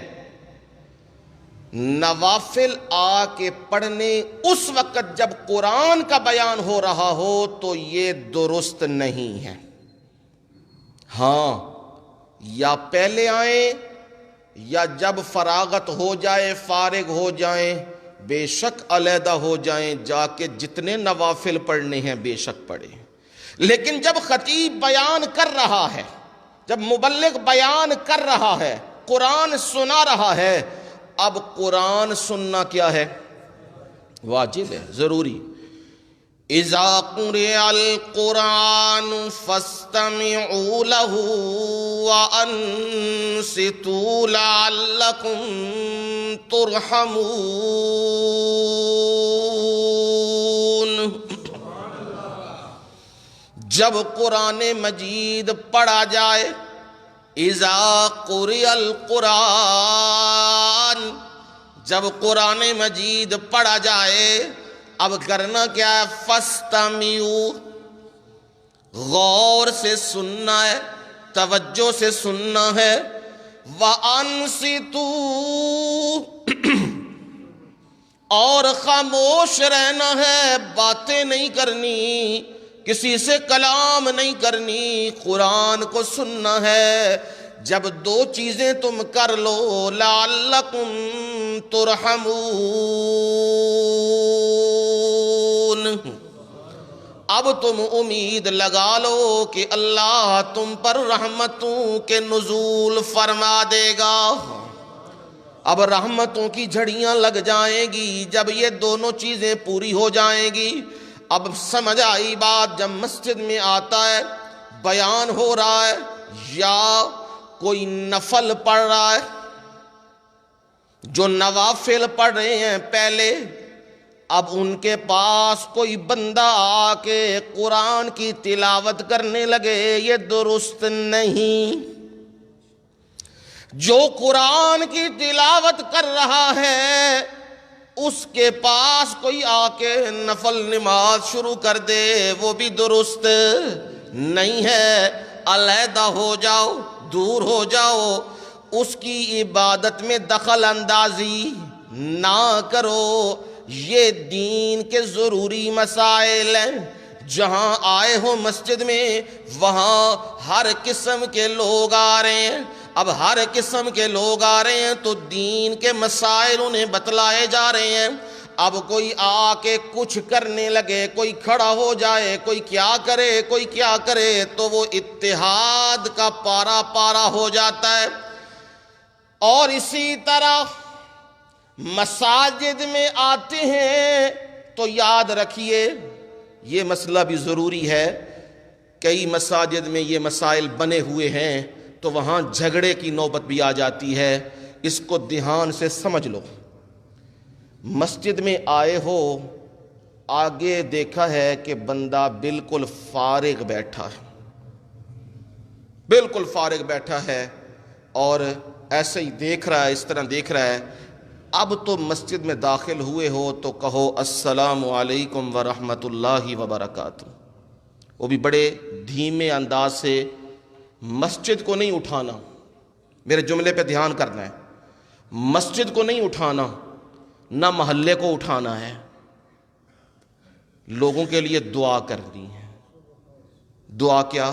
نوافل آ کے پڑھنے اس وقت جب قرآن کا بیان ہو رہا ہو تو یہ درست نہیں ہے۔ ہاں، یا پہلے آئیں یا جب فراغت ہو جائے، فارغ ہو جائیں، بے شک علیحدہ ہو جائیں، جا کے جتنے نوافل پڑھنے ہیں بے شک پڑھیں۔ لیکن جب خطیب بیان کر رہا ہے، جب مبلغ بیان کر رہا ہے، قرآن سنا رہا ہے، اب قرآن سننا کیا ہے؟ واجب ہے، ضروری۔ اذا قرئ القرآن فاستمعوا له وانصتوا لعلكم ترحمون۔ جب قرآن مجید پڑھا جائے، اذا قرئ القرآن، جب قرآن مجید پڑھا جائے، اب کرنا کیا ہے؟ فاستمعوا، غور سے سننا ہے، توجہ سے سننا ہے، وانصتوا، اور خاموش رہنا ہے، باتیں نہیں کرنی، کسی سے کلام نہیں کرنی، قرآن کو سننا ہے۔ جب دو چیزیں تم کر لو، لعلکم ترحمون، اب تم امید لگا لو کہ اللہ تم پر رحمتوں کے نزول فرما دے گا۔ اب رحمتوں کی جھڑیاں لگ جائیں گی جب یہ دونوں چیزیں پوری ہو جائیں گی۔ اب سمجھ آئی بات، جب مسجد میں آتا ہے، بیان ہو رہا ہے یا کوئی نفل پڑھ رہا ہے، جو نوافل پڑھ رہے ہیں پہلے، اب ان کے پاس کوئی بندہ آ کے قرآن کی تلاوت کرنے لگے، یہ درست نہیں۔ جو قرآن کی تلاوت کر رہا ہے اس کے پاس کوئی آ کے نفل نماز شروع کر دے، وہ بھی درست نہیں ہے۔ علیحدہ ہو جاؤ، دور ہو جاؤ، اس کی عبادت میں دخل اندازی نہ کرو۔ یہ دین کے ضروری مسائل ہیں، جہاں آئے ہو مسجد میں وہاں ہر قسم کے لوگ آ رہے ہیں۔ اب ہر قسم کے لوگ آ رہے ہیں تو دین کے مسائل انہیں بتلائے جا رہے ہیں۔ اب کوئی آ کے کچھ کرنے لگے، کوئی کھڑا ہو جائے، کوئی کیا کرے، کوئی کیا کرے، تو وہ اتحاد کا پارا پارا ہو جاتا ہے۔ اور اسی طرح مساجد میں آتے ہیں تو یاد رکھیے یہ مسئلہ بھی ضروری ہے، کئی مساجد میں یہ مسائل بنے ہوئے ہیں تو وہاں جھگڑے کی نوبت بھی آ جاتی ہے. اس کو دھیان سے سمجھ لو. مسجد میں آئے ہو, آگے دیکھا ہے کہ بندہ بالکل فارغ بیٹھا ہے, بالکل فارغ بیٹھا ہے اور ایسے ہی دیکھ رہا ہے, اس طرح دیکھ رہا ہے. اب تو مسجد میں داخل ہوئے ہو تو کہو السلام علیکم ورحمۃ اللہ وبرکاتہ. وہ بھی بڑے دھیمے انداز سے. مسجد کو نہیں اٹھانا, میرے جملے پہ دھیان کرنا ہے. مسجد کو نہیں اٹھانا, نہ محلے کو اٹھانا ہے. لوگوں کے لیے دعا کرنی ہے. دعا کیا؟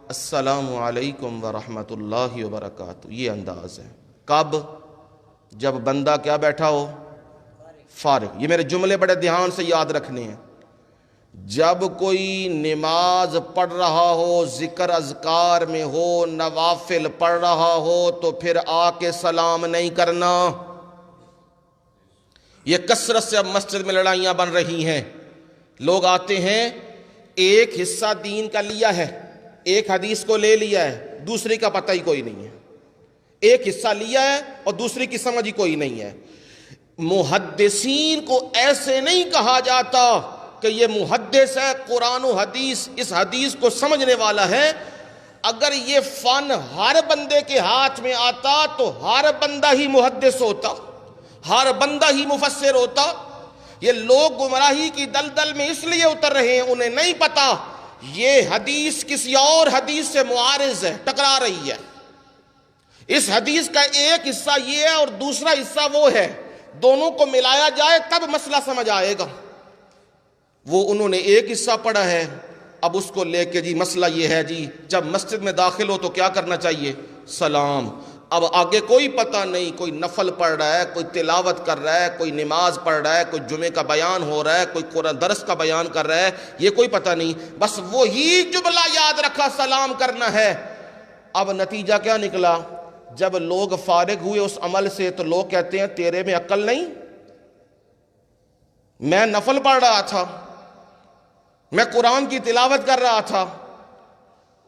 السلام علیکم ورحمۃ اللہ وبرکاتہ. یہ انداز ہے. کب؟ جب بندہ کیا بیٹھا ہو؟ فارغ. یہ میرے جملے بڑے دھیان سے یاد رکھنے ہیں. جب کوئی نماز پڑھ رہا ہو, ذکر اذکار میں ہو, نوافل پڑھ رہا ہو, تو پھر آ کے سلام نہیں کرنا. یہ کثرت سے اب مسجد میں لڑائیاں بن رہی ہیں. لوگ آتے ہیں, ایک حصہ دین کا لیا ہے, ایک حدیث کو لے لیا ہے, دوسری کا پتہ ہی کوئی نہیں ہے. ایک حصہ لیا ہے اور دوسری کی سمجھ ہی کوئی نہیں ہے. محدثین کو ایسے نہیں کہا جاتا کہ یہ محدث ہے, قرآن و حدیث, اس حدیث کو سمجھنے والا ہے. اگر یہ فن ہر بندے کے ہاتھ میں آتا تو ہر بندہ ہی محدث ہوتا, ہر بندہ ہی مفسر ہوتا. یہ لوگ گمراہی کی دلدل میں اس لیے اتر رہے ہیں, انہیں نہیں پتا یہ حدیث کسی اور حدیث سے معارض ہے, ٹکرا رہی ہے. اس حدیث کا ایک حصہ یہ ہے اور دوسرا حصہ وہ ہے, دونوں کو ملایا جائے تب مسئلہ سمجھ آئے گا. وہ انہوں نے ایک حصہ پڑھا ہے, اب اس کو لے کے جی مسئلہ یہ ہے جی جب مسجد میں داخل ہو تو کیا کرنا چاہیے؟ سلام. اب آگے کوئی پتہ نہیں, کوئی نفل پڑھ رہا ہے, کوئی تلاوت کر رہا ہے, کوئی نماز پڑھ رہا ہے, کوئی جمعے کا بیان ہو رہا ہے, کوئی قرآن درس کا بیان کر رہا ہے, یہ کوئی پتہ نہیں. بس وہی جملہ یاد رکھا, سلام کرنا ہے. اب نتیجہ کیا نکلا؟ جب لوگ فارغ ہوئے اس عمل سے تو لوگ کہتے ہیں تیرے میں عقل نہیں, میں نفل پڑھ رہا تھا, میں قرآن کی تلاوت کر رہا تھا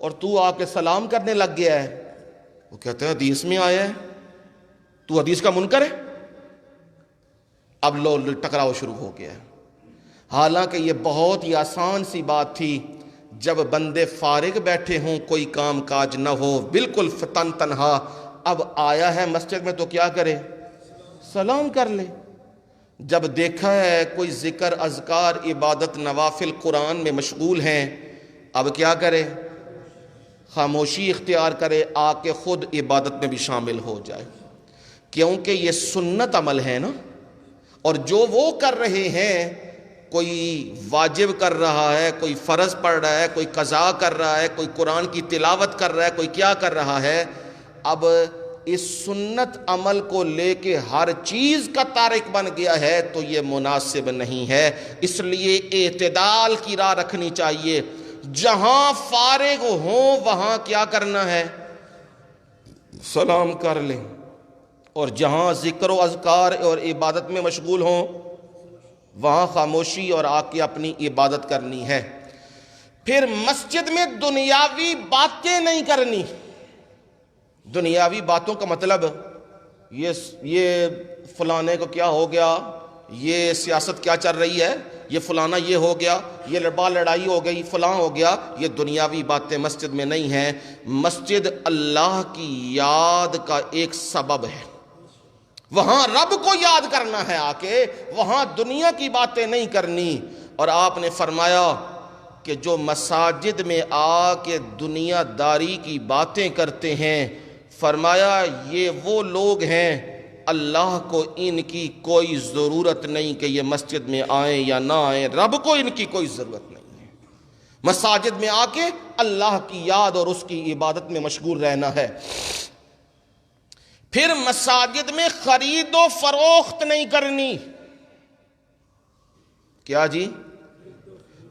اور تو آ کے سلام کرنے لگ گیا ہے. وہ کہتے ہیں حدیث میں آیا ہے, تو حدیث کا منکر ہے. اب لو ٹکراؤ شروع ہو گیا ہے. حالانکہ یہ بہت ہی آسان سی بات تھی. جب بندے فارغ بیٹھے ہوں, کوئی کام کاج نہ ہو, بالکل تنہا, اب آیا ہے مسجد میں تو کیا کرے؟ سلام کر لے. جب دیکھا ہے کوئی ذکر اذکار عبادت نوافل قرآن میں مشغول ہیں, اب کیا کرے؟ خاموشی اختیار کرے, آ کے خود عبادت میں بھی شامل ہو جائے. کیونکہ یہ سنت عمل ہے نا, اور جو وہ کر رہے ہیں, کوئی واجب کر رہا ہے, کوئی فرض پڑھ رہا ہے, کوئی قضا کر رہا ہے, کوئی قرآن کی تلاوت کر رہا ہے, کوئی کیا کر رہا ہے. اب اس سنت عمل کو لے کے ہر چیز کا تارک بن گیا ہے تو یہ مناسب نہیں ہے. اس لیے اعتدال کی راہ رکھنی چاہیے. جہاں فارغ ہوں وہاں کیا کرنا ہے؟ سلام کر لیں. اور جہاں ذکر و اذکار اور عبادت میں مشغول ہوں وہاں خاموشی اور آ کے اپنی عبادت کرنی ہے. پھر مسجد میں دنیاوی باتیں نہیں کرنی. دنیاوی باتوں کا مطلب یہ فلانے کو کیا ہو گیا, یہ سیاست کیا چل رہی ہے, یہ فلانا یہ ہو گیا, یہ لڑائی ہو گئی, فلاں ہو گیا. یہ دنیاوی باتیں مسجد میں نہیں ہیں. مسجد اللہ کی یاد کا ایک سبب ہے. وہاں رب کو یاد کرنا ہے آ کے, وہاں دنیا کی باتیں نہیں کرنی. اور آپ نے فرمایا کہ جو مساجد میں آ کے دنیا داری کی باتیں کرتے ہیں, فرمایا یہ وہ لوگ ہیں اللہ کو ان کی کوئی ضرورت نہیں کہ یہ مسجد میں آئیں یا نہ آئیں. رب کو ان کی کوئی ضرورت نہیں ہے. مساجد میں آ کے اللہ کی یاد اور اس کی عبادت میں مشغول رہنا ہے. پھر مساجد میں خرید و فروخت نہیں کرنی. کیا جی؟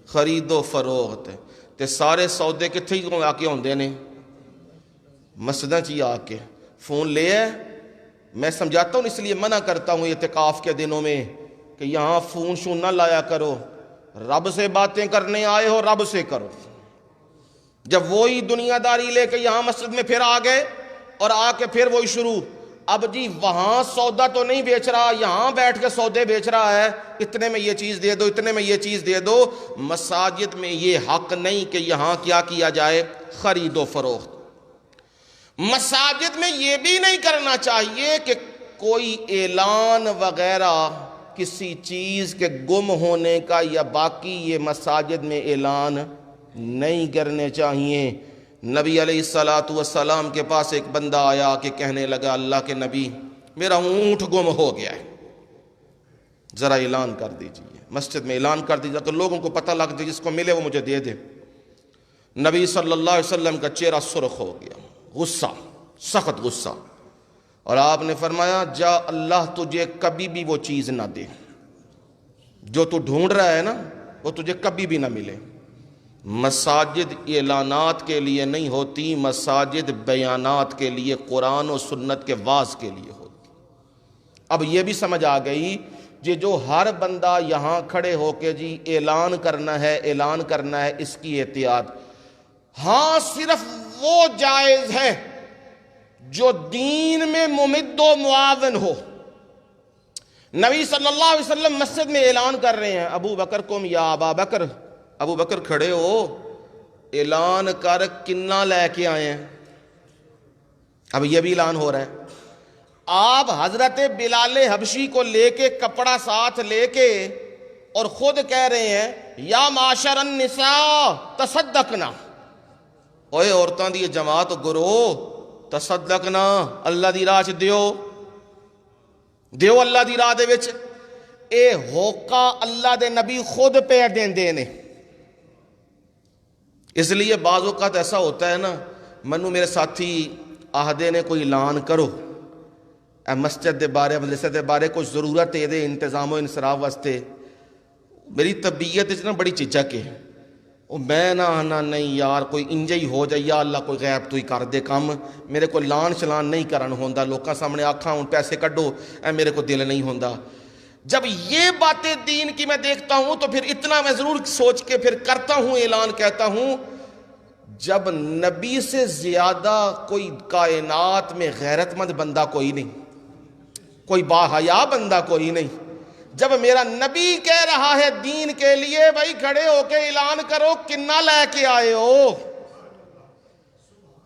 خرید و فروخت. تے سارے سودے کتھے ہی آ کے ہوندے نے؟ مسجداں چ آ کے. فون لے ہے, میں سمجھاتا ہوں اس لیے منع کرتا ہوں اعتکاف کے دنوں میں کہ یہاں فون شون نہ لایا کرو. رب سے باتیں کرنے آئے ہو, رب سے کرو. جب وہی دنیا داری لے کے یہاں مسجد میں پھر آ گئے اور آ کے پھر وہی شروع، اب جی وہاں سودا تو نہیں بیچ رہا، یہاں بیٹھ کے سودے بیچ رہا ہے، اتنے میں یہ چیز دے دو، اتنے میں یہ چیز دے دو۔ مساجد میں یہ حق نہیں کہ یہاں کیا کیا جائے، خرید و فروخت۔ مساجد میں یہ بھی نہیں کرنا چاہیے کہ کوئی اعلان وغیرہ کسی چیز کے گم ہونے کا یا باقی، یہ مساجد میں اعلان نہیں کرنے چاہیے۔ نبی علیہ السلام کے پاس ایک بندہ آیا کہ کہنے لگا، اللہ کے نبی میرا اونٹ گم ہو گیا ہے، ذرا اعلان کر دیجئے، مسجد میں اعلان کر دیجئے تو لوگوں کو پتہ لگ جائے، جس کو ملے وہ مجھے دے دے۔ نبی صلی اللہ علیہ وسلم کا چہرہ سرخ ہو گیا، غصہ، سخت غصہ، اور آپ نے فرمایا جا، اللہ تجھے کبھی بھی وہ چیز نہ دے جو تو ڈھونڈ رہا ہے نا، وہ تجھے کبھی بھی نہ ملے۔ مساجد اعلانات کے لیے نہیں ہوتی، مساجد بیانات کے لیے، قرآن و سنت کے واعظ کے لیے ہوتی۔ اب یہ بھی سمجھ آ گئی جی، جو ہر بندہ یہاں کھڑے ہو کے جی اعلان کرنا ہے، اعلان کرنا ہے، اس کی احتیاط۔ ہاں صرف وہ جائز ہے جو دین میں ممد و معاون ہو۔ نبی صلی اللہ علیہ وسلم مسجد میں اعلان کر رہے ہیں، ابو بکر کم یا ابا بکر، ابو بکر کھڑے ہو، اعلان کر کنا لے کے آئے ہیں۔ اب یہ بھی اعلان ہو رہا ہے، آپ حضرت بلال حبشی کو لے کے، کپڑا ساتھ لے کے، اور خود کہہ رہے ہیں یا معاشر النساء تصدقنا، اوے عورتاں دی جماعت گرو تصدقنا، اللہ دی راہ چ دیو اللہ دی راہ دے وچ۔ اے ہوکا اللہ دے نبی خود پہ دیندے نے۔ اس لیے بعض اوقات ایسا ہوتا ہے نا، منو میرے ساتھی آہدے نے کوئی اعلان کرو اے مسجد دے بارے، مدرسے دے بارے کچھ ضرورت ہے دے انتظام و انصراف واسطے، میری طبیعت اتنا بڑی چیچک ہے، میں نہ آنا نہیں یار، کوئی انجے ہی ہو جائے، یا اللہ کوئی غیب تو ہی کر دے کام، میرے کو لان چلان نہیں کرن ہوندا، لوکاں سامنے آکھاں ہوں پیسے کڈو، اے میرے کو دل نہیں ہوندا۔ جب یہ باتیں دین کی میں دیکھتا ہوں تو پھر اتنا میں ضرور سوچ کے پھر کرتا ہوں اعلان، کہتا ہوں جب نبی سے زیادہ کوئی کائنات میں غیرت مند بندہ کوئی نہیں، کوئی باحیا بندہ کوئی نہیں، جب میرا نبی کہہ رہا ہے دین کے لیے بھائی کھڑے ہو کے اعلان کرو کنا لے کے آئے ہو،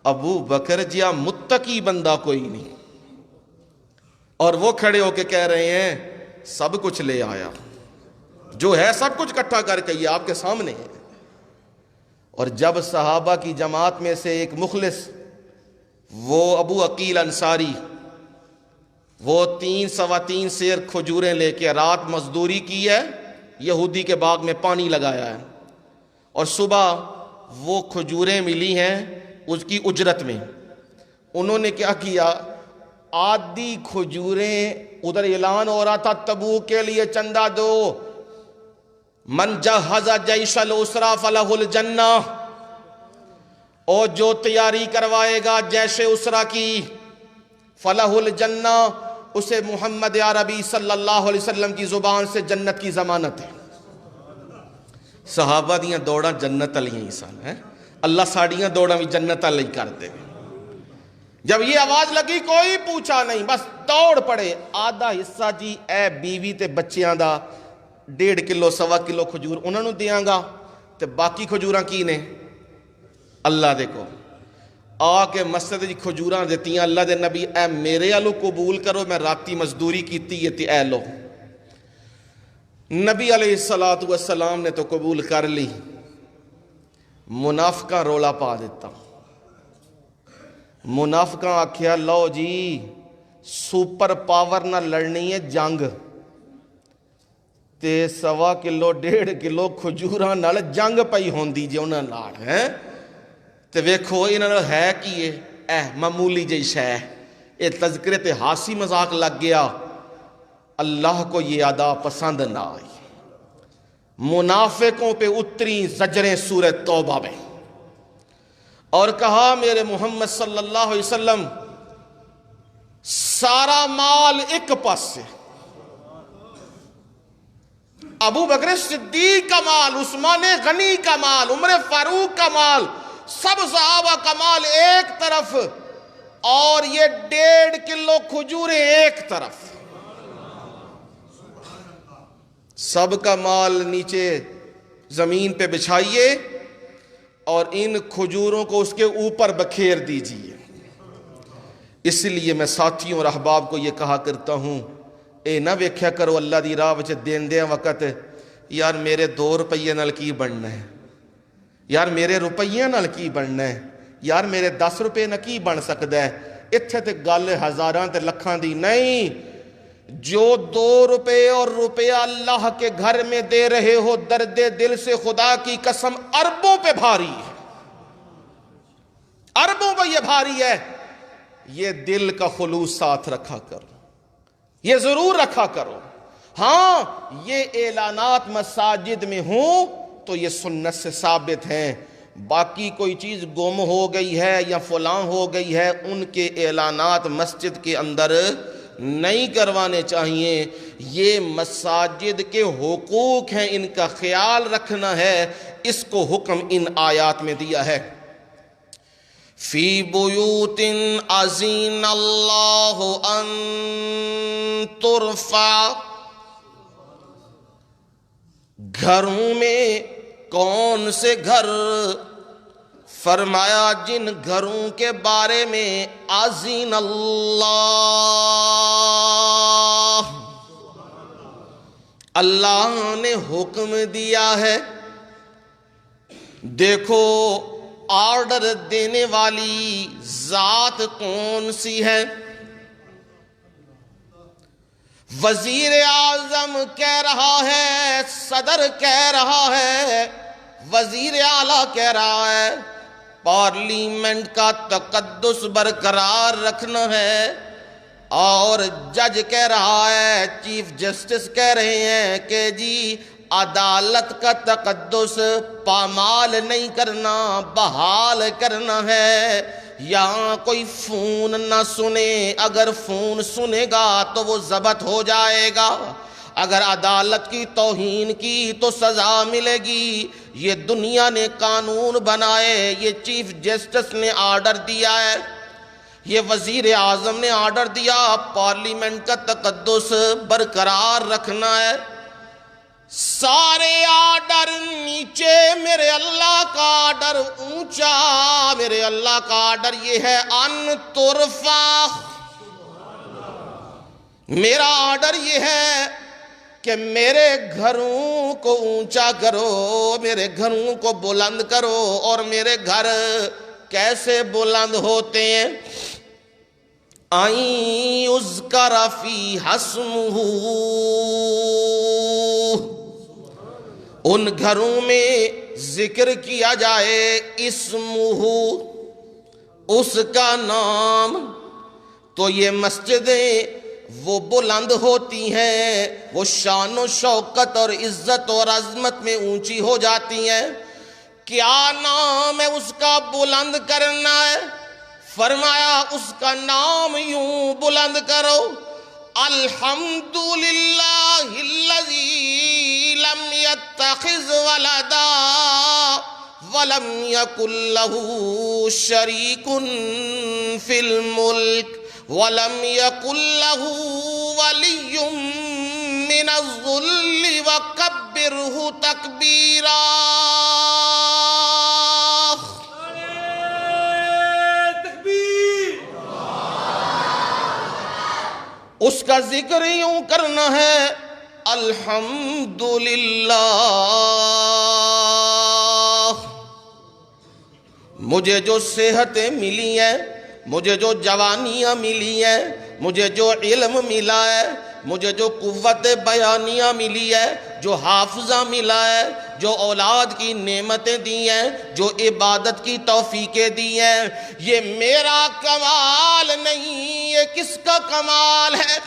ابو بکر جیا متقی بندہ کوئی نہیں، اور وہ کھڑے ہو کے کہہ رہے ہیں سب کچھ لے آیا، جو ہے سب کچھ اکٹھا کر کے یہ آپ کے سامنے ہے۔ اور جب صحابہ کی جماعت میں سے ایک مخلص، وہ ابو عقیل انصاری، وہ 3 سیر کھجوریں لے کے رات مزدوری کی ہے، یہودی کے باغ میں پانی لگایا ہے، اور صبح وہ کھجوریں ملی ہیں اس کی اجرت میں، انہوں نے کیا کیا، آدھی کھجوریں، ادھر اعلان ہو رہا تھا تبوک کے لیے چندہ دو، من جہز جیش الاسرا فلہ الجنہ، اور جو تیاری کروائے گا جیش اسرا کی فلہ الجنہ، اسے محمد عربی صلی اللہ علیہ وسلم کی زبان سے جنت کی ضمانت ہے۔ صحابہ دیاں دوڑاں جنت علیہ انسان ہے، اللہ ساڑیاں دوڑاں بھی جنت علیہ کر دے۔ جب یہ آواز لگی کوئی پوچھا نہیں، بس دوڑ پڑے، آدھا حصہ جی اے بیوی تے بچیاں دا 1.5 کلو 1.25 کلو کھجور انہوں نے دیاں گا، تے باقی کھجوراں کی نے اللہ دے کو آ کے مسجد جی کھجوراں دیتیاں، اللہ دے نبی اے میرے آلو قبول کرو، میں راتی مزدوری کیتی ہے تے اے لو۔ نبی علیہ السلام نے تو قبول کر لی، منافقاں رولا پا دیتا، منافقاں آکھیا لو جی سپر پاور نہ لڑنی ہے جنگ، تے 1.25 کلو 1.5 کلو کھجوراں نال جنگ پئی ہوندی جے انہاں نال ہے، تے ویکھو انہاں نال ہے کی اے معمولی جئی شے، اے تذکرے تے ہاسی مذاق لگ گیا، اللہ کو یہ ادا پسند نہ آئی۔ منافقوں پہ اتری زجریں سورہ توبہ میں، اور کہا میرے محمد صلی اللہ علیہ وسلم سارا مال ایک پاس سے، ابو بکر صدیق کا مال، عثمان غنی کا مال، عمر فاروق کا مال، سب صحابہ کا مال ایک طرف اور یہ 1.5 کلو کھجوریں ایک طرف، سب کا مال نیچے زمین پہ بچھائیے اور ان کھجوروں کو اس کے اوپر بکھیر دیجئے۔ اس لیے میں ساتھیوں اور احباب کو یہ کہا کرتا ہوں، اے نہ ویکھیا کرو اللہ دی راہ وچ دیندے وقت یار میرے 2 روپیے نال کی بننا ہے، یار میرے روپیے نال کی بننا ہے، یار میرے 10 روپے نہ کی بن سکدا ہے۔ اتھے تے گل ہزاراں تے لکھاں دی نہیں، جو 2 روپے اور روپیہ اللہ کے گھر میں دے رہے ہو، درد دل سے خدا کی قسم اربوں پہ بھاری ہے، اربوں پہ یہ بھاری ہے۔ یہ دل کا خلوص ساتھ رکھا کرو، یہ ضرور رکھا کرو۔ ہاں یہ اعلانات مساجد میں ہوں تو یہ سنت سے ثابت ہیں، باقی کوئی چیز گم ہو گئی ہے یا فلاں ہو گئی ہے، ان کے اعلانات مسجد کے اندر نہیں کروانے چاہیے۔ یہ مساجد کے حقوق ہیں، ان کا خیال رکھنا ہے، اس کو حکم ان آیات میں دیا ہے۔ فی بیوت اذن اللہ ان ترفع، گھروں میں کون سے گھر؟ فرمایا جن گھروں کے بارے میں اذن اللہ، اللہ نے حکم دیا ہے۔ دیکھو آرڈر دینے والی ذات کون سی ہے؟ وزیر اعظم کہہ رہا ہے، صدر کہہ رہا ہے، وزیر اعلیٰ کہہ رہا ہے، پارلیمنٹ کا تقدس برقرار رکھنا ہے، اور جج کہہ رہا ہے، چیف جسٹس کہہ رہے ہیں کہ جی عدالت کا تقدس پامال نہیں کرنا، بحال کرنا ہے۔ یہاں کوئی فون نہ سنے، اگر فون سنے گا تو وہ ضبط ہو جائے گا، اگر عدالت کی توہین کی تو سزا ملے گی۔ یہ دنیا نے قانون بنائے، یہ چیف جسٹس نے آرڈر دیا ہے، یہ وزیر اعظم نے آرڈر دیا، پارلیمنٹ کا تقدس برقرار رکھنا ہے۔ سارے آرڈر نیچے، میرے اللہ کا آرڈر اونچا، میرے اللہ کا آرڈر یہ ہے ان ترفع، میرا آرڈر یہ ہے کہ میرے گھروں کو اونچا کرو، میرے گھروں کو بلند کرو۔ اور میرے گھر کیسے بلند ہوتے ہیں؟ آئیں اذکر فیہا اسمہ، ان گھروں میں ذکر کیا جائے اسمہ، اس کا نام، تو یہ مسجدیں وہ بلند ہوتی ہیں، وہ شان و شوکت اور عزت اور عظمت میں اونچی ہو جاتی ہیں۔ کیا نام ہے اس کا بلند کرنا ہے؟ فرمایا اس کا نام یوں بلند کرو، الحمدللہ الذی لم یتخذ ولدا ولم یکن لہ شریک فی الملک وَلَمْ يَكُنْ لَهُ وَلِيٌّ مِّنَ الذُّلِّ وَكَبِّرْهُ تَكْبِيرًا۔ اس کا ذکر یوں کرنا ہے، الحمدللہ، مجھے جو صحتیں ملی ہیں، مجھے جو جوانیاں ملی ہیں، مجھے جو علم ملا ہے، مجھے جو قوت بیانیہ ملی ہے، جو حافظہ ملا ہے، جو اولاد کی نعمتیں دی ہیں، جو عبادت کی توفیقیں دی ہیں، یہ میرا کمال نہیں، یہ کس کا کمال ہے؟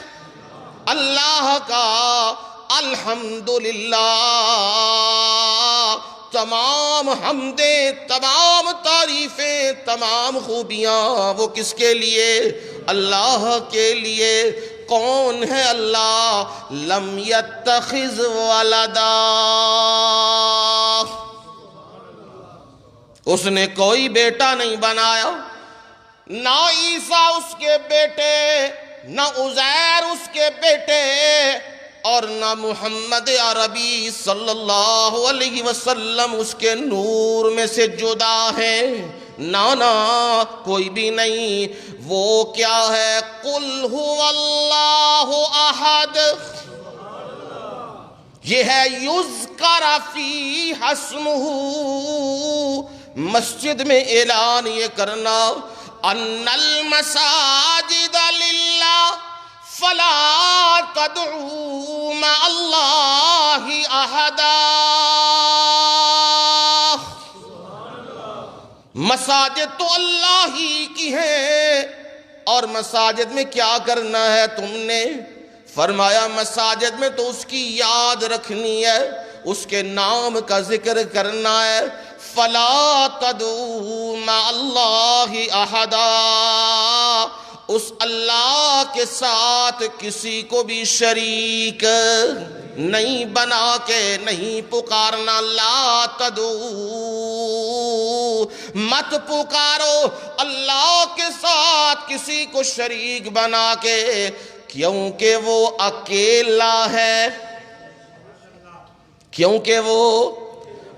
اللہ کا۔ الحمدللہ، تمام حمدیں، تمام تعریفیں، تمام خوبیاں وہ کس کے لیے؟ اللہ کے لیے۔ کون ہے اللہ؟ لم یتخذ ولدا، اس نے کوئی بیٹا نہیں بنایا، نہ عیسیٰ اس کے بیٹے، نہ عزیر اس کے بیٹے، اور نہ محمد عربی صلی اللہ علیہ وسلم اس کے نور میں سے جدا ہے، نہ کوئی بھی نہیں۔ وہ کیا ہے؟ قل هو اللہ احد، یہ ہے یذکر فی اسمہ، مسجد میں اعلان یہ کرنا، ان المساجد للہ فلا تدعوا مع اللہ احدا۔ مساجد تو اللہ ہی کی ہیں، اور مساجد میں کیا کرنا ہے تم نے؟ فرمایا مساجد میں تو اس کی یاد رکھنی ہے، اس کے نام کا ذکر کرنا ہے۔ فلا تدعوا مع اللہ احدا، اس اللہ کے ساتھ کسی کو بھی شریک نہیں بنا کے نہیں پکارنا۔ لا تدعو، مت پکارو اللہ کے ساتھ کسی کو شریک بنا کے، کیونکہ وہ اکیلا ہے، کیونکہ وہ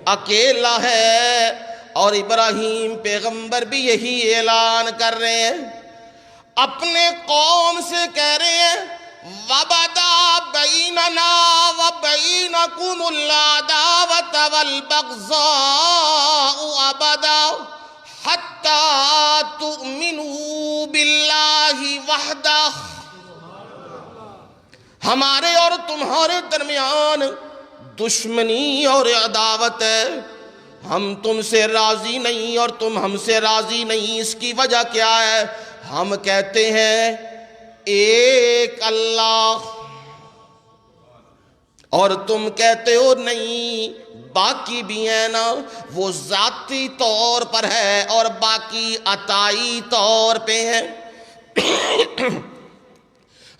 اکیلا ہے۔ اور ابراہیم پیغمبر بھی یہی اعلان کر رہے ہیں، اپنے قوم سے کہہ رہے ہیں، وَبَدَا بَيْنَنَا وَبَيْنَكُمُ الْعَدَاوَةَ وَالْبَغْضَاءُ أَبَدًا حَتَّى تُؤْمِنُوا بِاللَّهِ وَحْدَهُ۔ ہمارے اور تمہارے درمیان دشمنی اور عداوت ہے، ہم تم سے راضی نہیں اور تم ہم سے راضی نہیں۔ اس کی وجہ کیا ہے؟ ہم کہتے ہیں ایک اللہ، اور تم کہتے ہو نہیں باقی بھی ہیں نا، وہ ذاتی طور پر ہے اور باقی عطائی طور پہ ہیں۔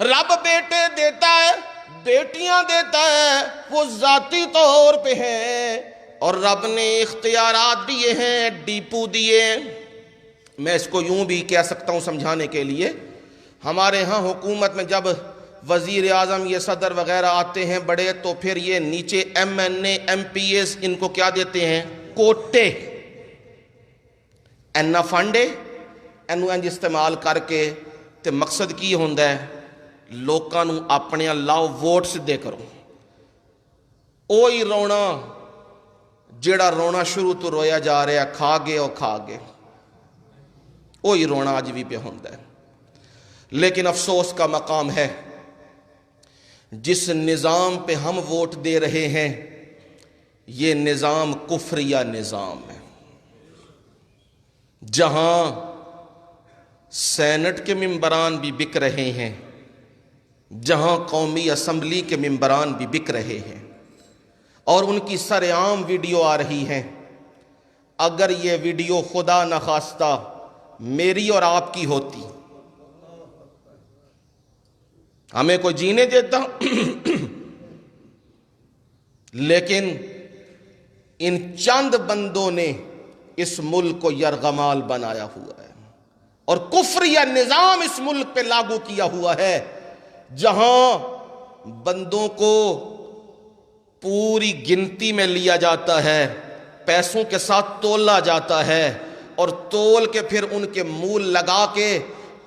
رب بیٹے دیتا ہے، بیٹیاں دیتا ہے، وہ ذاتی طور پہ ہیں، اور رب نے اختیارات دیے ہیں، ڈیپو دیے ہیں۔ میں اس کو یوں بھی کہہ سکتا ہوں سمجھانے کے لیے، ہمارے ہاں حکومت میں جب وزیر اعظم یہ صدر وغیرہ آتے ہیں بڑے، تو پھر یہ نیچے M N A M P S ان کو کیا دیتے ہیں؟ کوٹے، اینا فنڈے اینو انج استعمال کر کے، تے مقصد کی ہوندا ہے؟ لوکاں نو اپنے لاؤ، ووٹ سدھے کرو۔ اوہی رونا جیڑا رونا شروع تو رویا جا رہا ہے، کھا گئے اور کھا گئے، وہی رونا آج بھی پہ ہوتا ہے۔ لیکن افسوس کا مقام ہے، جس نظام پہ ہم ووٹ دے رہے ہیں یہ نظام کفریہ نظام ہے، جہاں سینٹ کے ممبران بھی بک رہے ہیں، جہاں قومی اسمبلی کے ممبران بھی بک رہے ہیں، اور ان کی سرعام ویڈیو آ رہی ہیں۔ اگر یہ ویڈیو خدا نخواستہ میری اور آپ کی ہوتی، ہمیں کوئی جینے دیتا؟ لیکن ان چند بندوں نے اس ملک کو یرغمال بنایا ہوا ہے، اور کفریہ نظام اس ملک پہ لاگو کیا ہوا ہے، جہاں بندوں کو پوری گنتی میں لیا جاتا ہے، پیسوں کے ساتھ تولا جاتا ہے، اور تول کے پھر ان کے مول لگا کے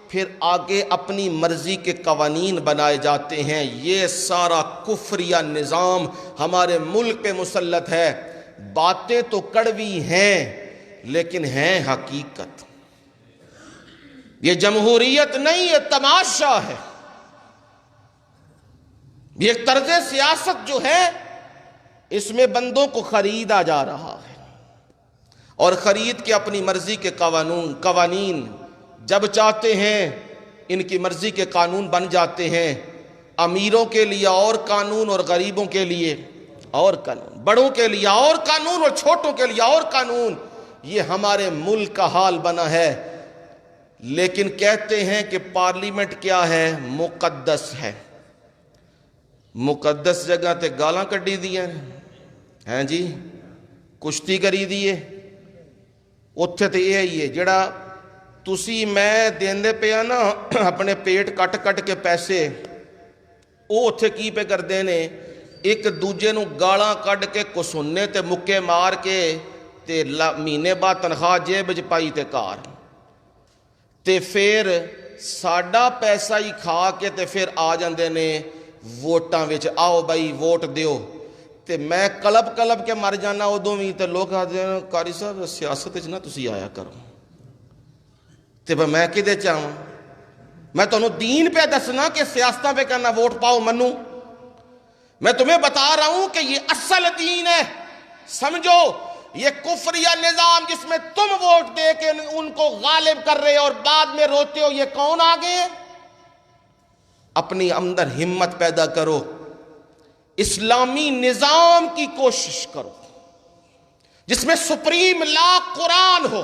پھر آگے اپنی مرضی کے قوانین بنائے جاتے ہیں۔ یہ سارا کفریہ نظام ہمارے ملک پہ مسلط ہے۔ باتیں تو کڑوی ہیں لیکن ہیں حقیقت۔ یہ جمہوریت نہیں، یہ تماشا ہے۔ یہ طرز سیاست جو ہے اس میں بندوں کو خریدا جا رہا ہے، اور خرید کے اپنی مرضی کے قوانین جب چاہتے ہیں ان کی مرضی کے قانون بن جاتے ہیں۔ امیروں کے لیے اور قانون، اور غریبوں کے لیے اور قانون، بڑوں کے لیے اور قانون اور چھوٹوں کے لیے اور قانون۔ یہ ہمارے ملک کا حال بنا ہے۔ لیکن کہتے ہیں کہ پارلیمنٹ کیا ہے؟ مقدس ہے۔ مقدس جگہ تے گالاں کڈی دیاں ہیں جی، کشتی کری دیے، ਉੱਥੇ ਤੇ ਇਹ ਹੀ ਹੈ ਜਿਹੜਾ ਤੁਸੀਂ ਮੈਂ ਦੇਂਦੇ ਪਿਆ ਨਾ ਆਪਣੇ ਪੇਟ ਕੱਟ ਕੇ ਪੈਸੇ, ਉਹ ਉੱਥੇ ਕੀ ਪੇ ਕਰਦੇ ਨੇ, ਇੱਕ ਦੂਜੇ ਨੂੰ ਗਾਲਾਂ ਕੱਢ ਕੇ ਕੁਸੁੰਨੇ ਤੇ ਮੁੱਕੇ ਮਾਰ ਕੇ ਤੇ ਮਹੀਨੇ ਬਾਅਦ ਤਨਖਾਹ ਜੇਬ ਵਿੱਚ ਪਾਈ ਤੇ ਘਰ, ਤੇ ਫਿਰ ਸਾਡਾ ਪੈਸਾ ਹੀ ਖਾ ਕੇ ਤੇ ਫਿਰ ਆ ਜਾਂਦੇ ਨੇ ਵੋਟਾਂ ਵਿੱਚ, ਆਓ ਬਾਈ ਵੋਟ ਦਿਓ, ਤੇ ਮੈਂ ਕਲਪ ਕੇ ਮਰ ਜਾਣਾ ਉਦੋਂ ਵੀ, ਤੇ ਲੋਕ ਆਖਦੇ ਨੇ ਕਾਰੀ ਸਾਹਿਬ ਸਿਆਸਤ ਵਿੱਚ ਨਾ ਤੁਸੀਂ ਆਇਆ ਕਰੋ, ਤੇ ਮੈਂ ਕਿਹਦੇ ਚ ਆਵਾਂ? میں تو دین پہ دسنا کہ سیاستہ پہ کرنا ووٹ پاؤ منو. میں تمہیں بتا رہا ہوں کہ یہ اصل دین ہے. سمجھو یہ کفریہ نظام جس میں تم ووٹ دے کے ان کو غالب کر رہے ہو اور بعد میں روتے ہو، یہ کون آگے ہے؟ اپنی اندر ہمت پیدا کرو، اسلامی نظام کی کوشش کرو جس میں سپریم لا قرآن ہو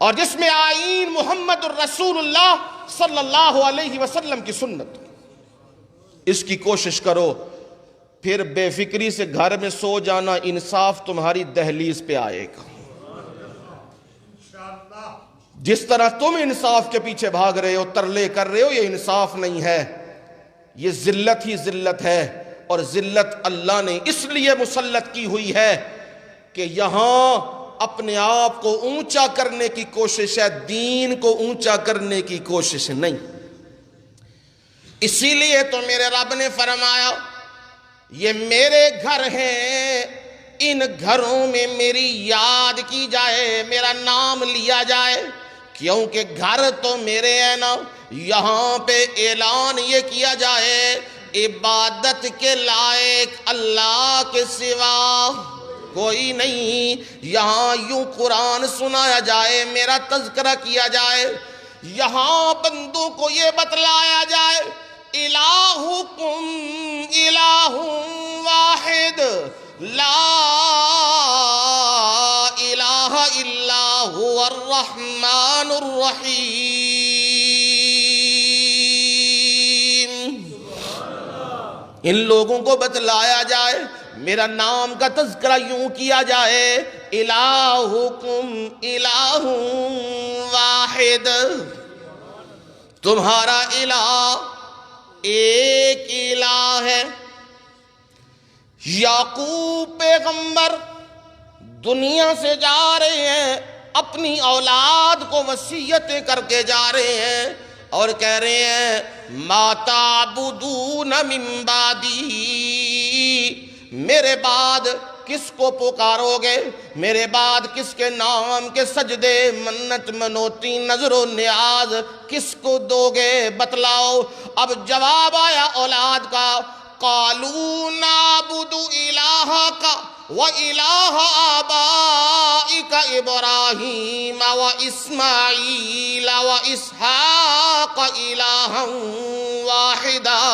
اور جس میں آئین محمد الرسول اللہ صلی اللہ علیہ وسلم کی سنت. اس کی کوشش کرو، پھر بے فکری سے گھر میں سو جانا، انصاف تمہاری دہلیز پہ آئے گا. جس طرح تم انصاف کے پیچھے بھاگ رہے ہو، ترلے کر رہے ہو، یہ انصاف نہیں ہے، یہ ذلت ہی ذلت ہے. اور ذلت اللہ نے اس لیے مسلط کی ہوئی ہے کہ یہاں اپنے آپ کو اونچا کرنے کی کوشش ہے، دین کو اونچا کرنے کی کوشش نہیں. اسی لیے تو میرے رب نے فرمایا یہ میرے گھر ہیں، ان گھروں میں میری یاد کی جائے، میرا نام لیا جائے، کیونکہ گھر تو میرے ہیں نا. یہاں پہ اعلان یہ کیا جائے عبادت کے لائق اللہ کے سوا کوئی نہیں. یہاں یوں قرآن سنایا جائے، میرا تذکرہ کیا جائے، یہاں بندوں کو یہ بتلایا جائے الہکم الہ واحد لا الہ الا هو الرحمن الرحیم. ان لوگوں کو بتلایا جائے، میرا نام کا تذکرہ یوں کیا جائے الہکم الہ واحد، تمہارا الہ ایک الہ ہے. یعقوب پیغمبر دنیا سے جا رہے ہیں، اپنی اولاد کو وصیتیں کر کے جا رہے ہیں اور کہہ رہے ہیں ما تعبدون من بعدی، میرے بعد کس کو پکارو گے، میرے بعد کس کے نام کے سجدے منت منوتی نظر و نیاز کس کو دو گے، بتلاؤ. اب جواب آیا اولاد کا قالوا نعبد الہک وَإِلَٰهَ آبَائِكَ إِبْرَاهِيمَ وَإِسْمَاعِيلَ وَإِسْحَاقَ إِلَٰهًا وَاحِدًا.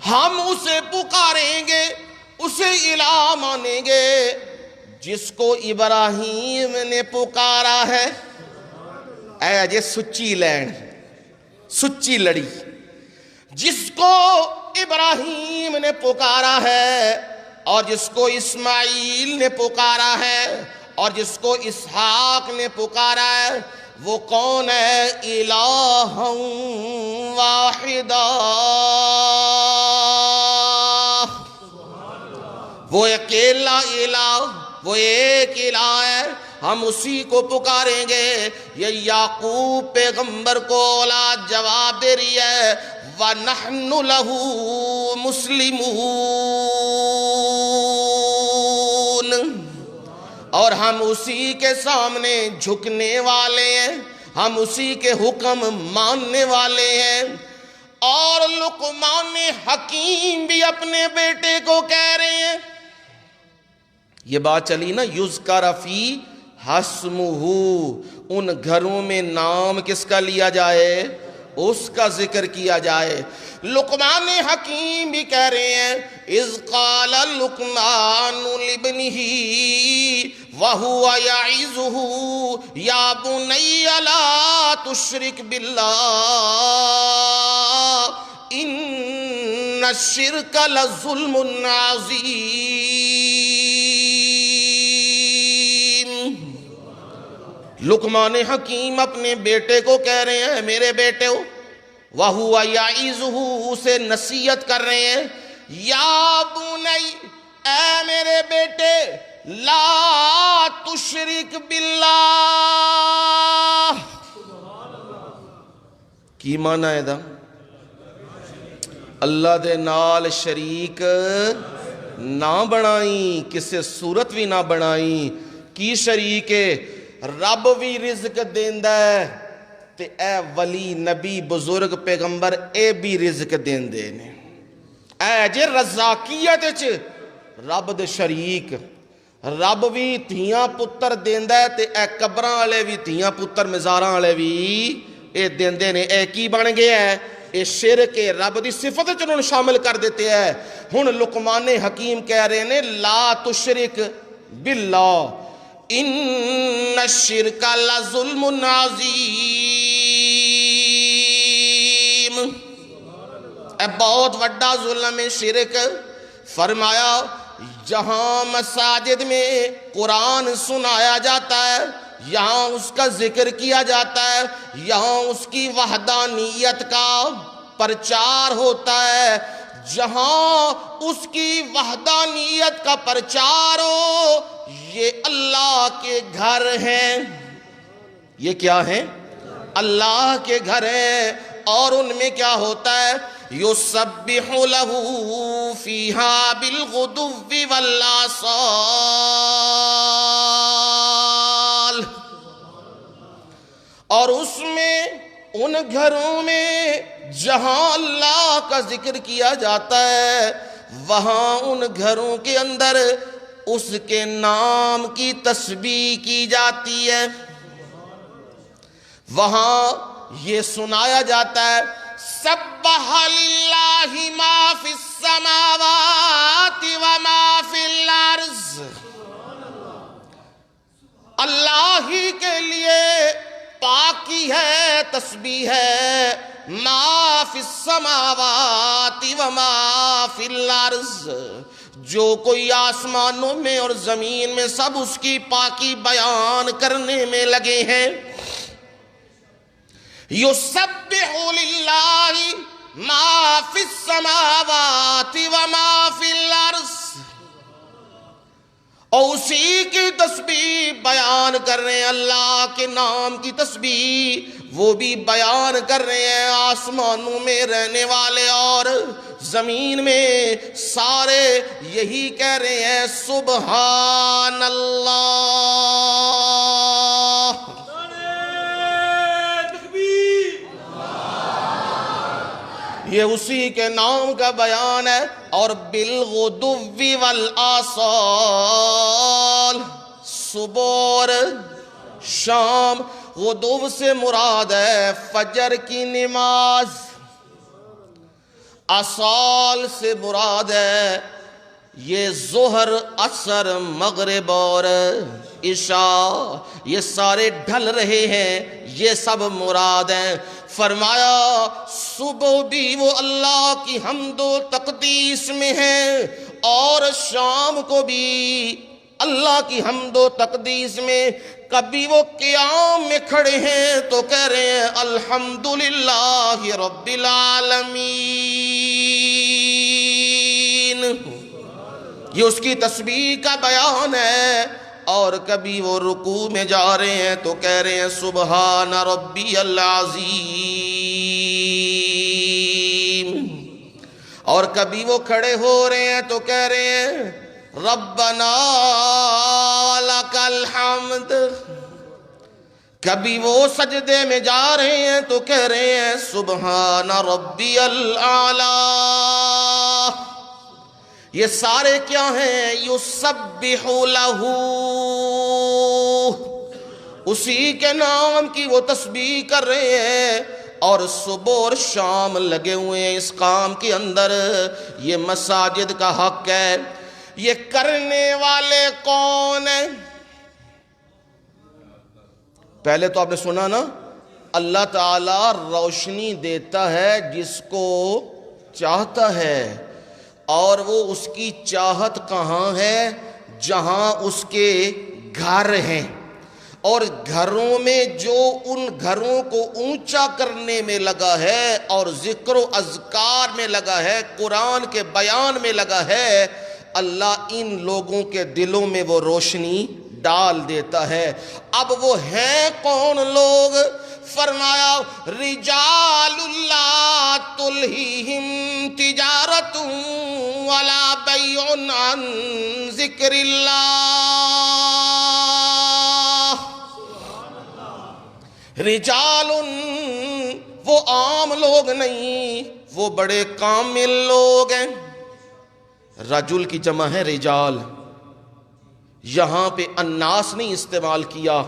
ہم اسے پکاریں گے، اسے الہ مانیں گے جس کو ابراہیم نے پکارا ہے. اے اجے سچی لین، سچی لڑی، جس کو ابراہیم نے پکارا ہے اور جس کو اسماعیل نے پکارا ہے اور جس کو اسحاق نے پکارا ہے، وہ کون ہے؟ الہ واحدہ، وہ اکیلا الہ، وہ ایک الہ ہے، ہم اسی کو پکاریں گے. یہ یعقوب پیغمبر کو اولاد جواب دے رہی ہے وَنَحْنُ لَهُ مُسْلِمُونَ، اور ہم اسی کے سامنے جھکنے والے ہیں، ہم اسی کے حکم ماننے والے ہیں. اور لقمان حکیم بھی اپنے بیٹے کو کہہ رہے ہیں، یہ بات چلی نا یذکر فی حسمہ، ان گھروں میں نام کس کا لیا جائے؟ اس کا ذکر کیا جائے. لقمان حکیم بھی کہہ رہے ہیں اذ قال لقمان لابنہ وہو یعظہ یا بنی لا تشرک باللہ ان الشرک لظلم عظیم۔ لقمان حکیم اپنے بیٹے کو کہہ رہے ہیں میرے بیٹے ہو، وَهُوَ يَعِظُهُ، اسے نصیحت کر رہے ہیں، یا بنی، اے میرے بیٹے، لا تشرک باللہ۔ کی معنی ہے دا؟ اللہ دے نال شریک نہ بنائیں، کسے صورت بھی نہ بنائیں۔ کی شریک ہے؟ رب بھی رزق دیندا ہے تے اے ولی نبی بزرگ پیغمبر اے بھی رزق دیندے نے۔ اے جے رزاقیت وچ رب دے شریک، رب بھی دھیاں پتر دیندا ہے تے اے قبراں والے بھی دھیاں پتر مزاراں والے بھی اے دیندے نے۔ اے کی بن گیا ہے؟ اے شرک رب دی صفت وچ انہوں نے شامل کر دیتے ہیں۔ ہن لقمان حکیم کہہ رہے نے لا تشرک باللہ ان الشرک لظلم عظیم۔ اے بہت بڑا ظلم ہے شرک۔ فرمایا جہاں مساجد میں قرآن سنایا جاتا ہے، یہاں اس کا ذکر کیا جاتا ہے، یہاں اس کی وحدانیت کا پرچار ہوتا ہے، جہاں اس کی وحدانیت کا پرچار ہو، یہ اللہ کے گھر ہیں۔ یہ کیا ہیں؟ اللہ کے گھر ہیں۔ اور ان میں کیا ہوتا ہے؟ یسبح لہ فیہا بالغدو والآصال۔ اور اس میں ان گھروں میں جہاں اللہ کا ذکر کیا جاتا ہے، وہاں ان گھروں کے اندر اس کے نام کی تسبیح کی جاتی ہے، وہاں یہ سنایا جاتا ہے سبح للہ ما فی السماوات وما فی الارض۔ اللہ ہی کے لیے پاکی ہے، تسبیح ہے، ما فی السماوات وما فی الارض، جو کوئی آسمانوں میں اور زمین میں سب اس کی پاکی بیان کرنے میں لگے ہیں۔ یسبح للہ ما فی السماوات وما فی الارض، اور اسی کی تسبیح بیان کر رہے ہیں، اللہ کے نام کی تسبیح وہ بھی بیان کر رہے ہیں۔ آسمانوں میں رہنے والے اور زمین میں سارے یہی کہہ رہے ہیں سبحان اللہ۔ یہ اسی کے نام کا بیان ہے۔ اور بالغدو والآصال، صبح اور شام، غدو سے مراد ہے فجر کی نماز، آصال سے مراد ہے یہ ظہر عصر مغرب اور عشاء، یہ سارے ڈھل رہے ہیں، یہ سب مراد ہیں۔ فرمایا صبح بھی وہ اللہ کی حمد و تقدیس میں ہے، اور شام کو بھی اللہ کی حمد و تقدیس میں۔ کبھی وہ قیام میں کھڑے ہیں تو کہہ رہے ہیں الحمدللہ رب العالمین، یہ اس کی تسبیح کا بیان ہے۔ اور کبھی وہ رکوع میں جا رہے ہیں تو کہہ رہے ہیں سبحان ربی العظیم، اور کبھی وہ کھڑے ہو رہے ہیں تو کہہ رہے ہیں ربنا لک الحمد، کبھی وہ سجدے میں جا رہے ہیں تو کہہ رہے ہیں سبحان ربی الاعلی۔ یہ سارے کیا ہیں؟ یسبح لہ، اسی کے نام کی وہ تسبیح کر رہے ہیں، اور صبح اور شام لگے ہوئے ہیں اس کام کے اندر۔ یہ مساجد کا حق ہے۔ یہ کرنے والے کون ہیں؟ پہلے تو آپ نے سنا نا، اللہ تعالی روشنی دیتا ہے جس کو چاہتا ہے، اور وہ اس کی چاہت کہاں ہے؟ جہاں اس کے گھر ہیں، اور گھروں میں جو ان گھروں کو اونچا کرنے میں لگا ہے اور ذکر و اذکار میں لگا ہے، قرآن کے بیان میں لگا ہے، اللہ ان لوگوں کے دلوں میں وہ روشنی ڈال دیتا ہے۔ اب وہ ہیں کون لوگ؟ فرمایا رجال لا تلہیہم تجارت ولا بیع عن ذکر اللہ۔ رجال، وہ عام لوگ نہیں، وہ بڑے کامل لوگ ہیں۔ رجل کی جمع ہے رجال، یہاں پہ الناس نہیں استعمال کیا،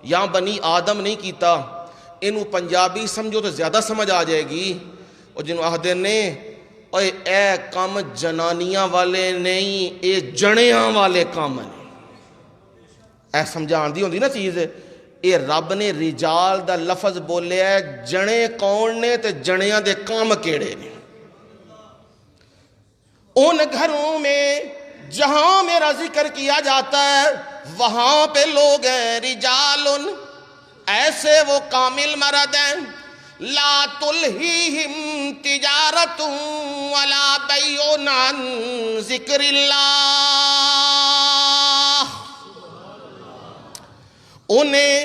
یہاں بنی آدم نہیں کیتا۔ انہوں پنجابی سمجھو تو زیادہ سمجھ آ جائے گی۔ اور جنہوں آہدے نے اے کام جنانیاں والے نہیں، اے جنیاں والے کام ہیں، اے سمجھان دی ہوندی نا چیز ہے۔ اے رب نے رجال دا لفظ بولے ہے، جنے کون نے تے جنیاں دے کام کیڑے نے۔ ان گھروں میں جہاں میرا ذکر کیا جاتا ہے وہاں پہ لوگ ہیں رجال، ایسے وہ کامل مرد ہیں، لا تلہیہم تجارت ولا بیع عن ذکر اللہ۔ انہیں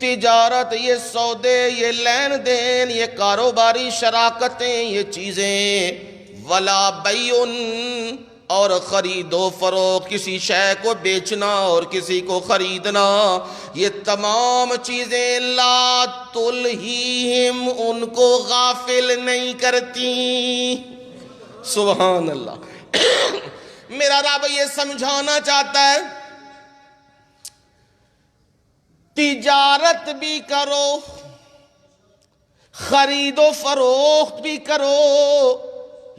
تجارت، یہ سودے، یہ لین دین، یہ کاروباری شراکتیں، یہ چیزیں، ولا بیع، اور خرید و فروخت، کسی شے کو بیچنا اور کسی کو خریدنا، یہ تمام چیزیں لا تلہیہم، ان کو غافل نہیں کرتی۔ سبحان اللہ۔ میرا رب یہ سمجھانا چاہتا ہے تجارت بھی کرو، خرید و فروخت بھی کرو،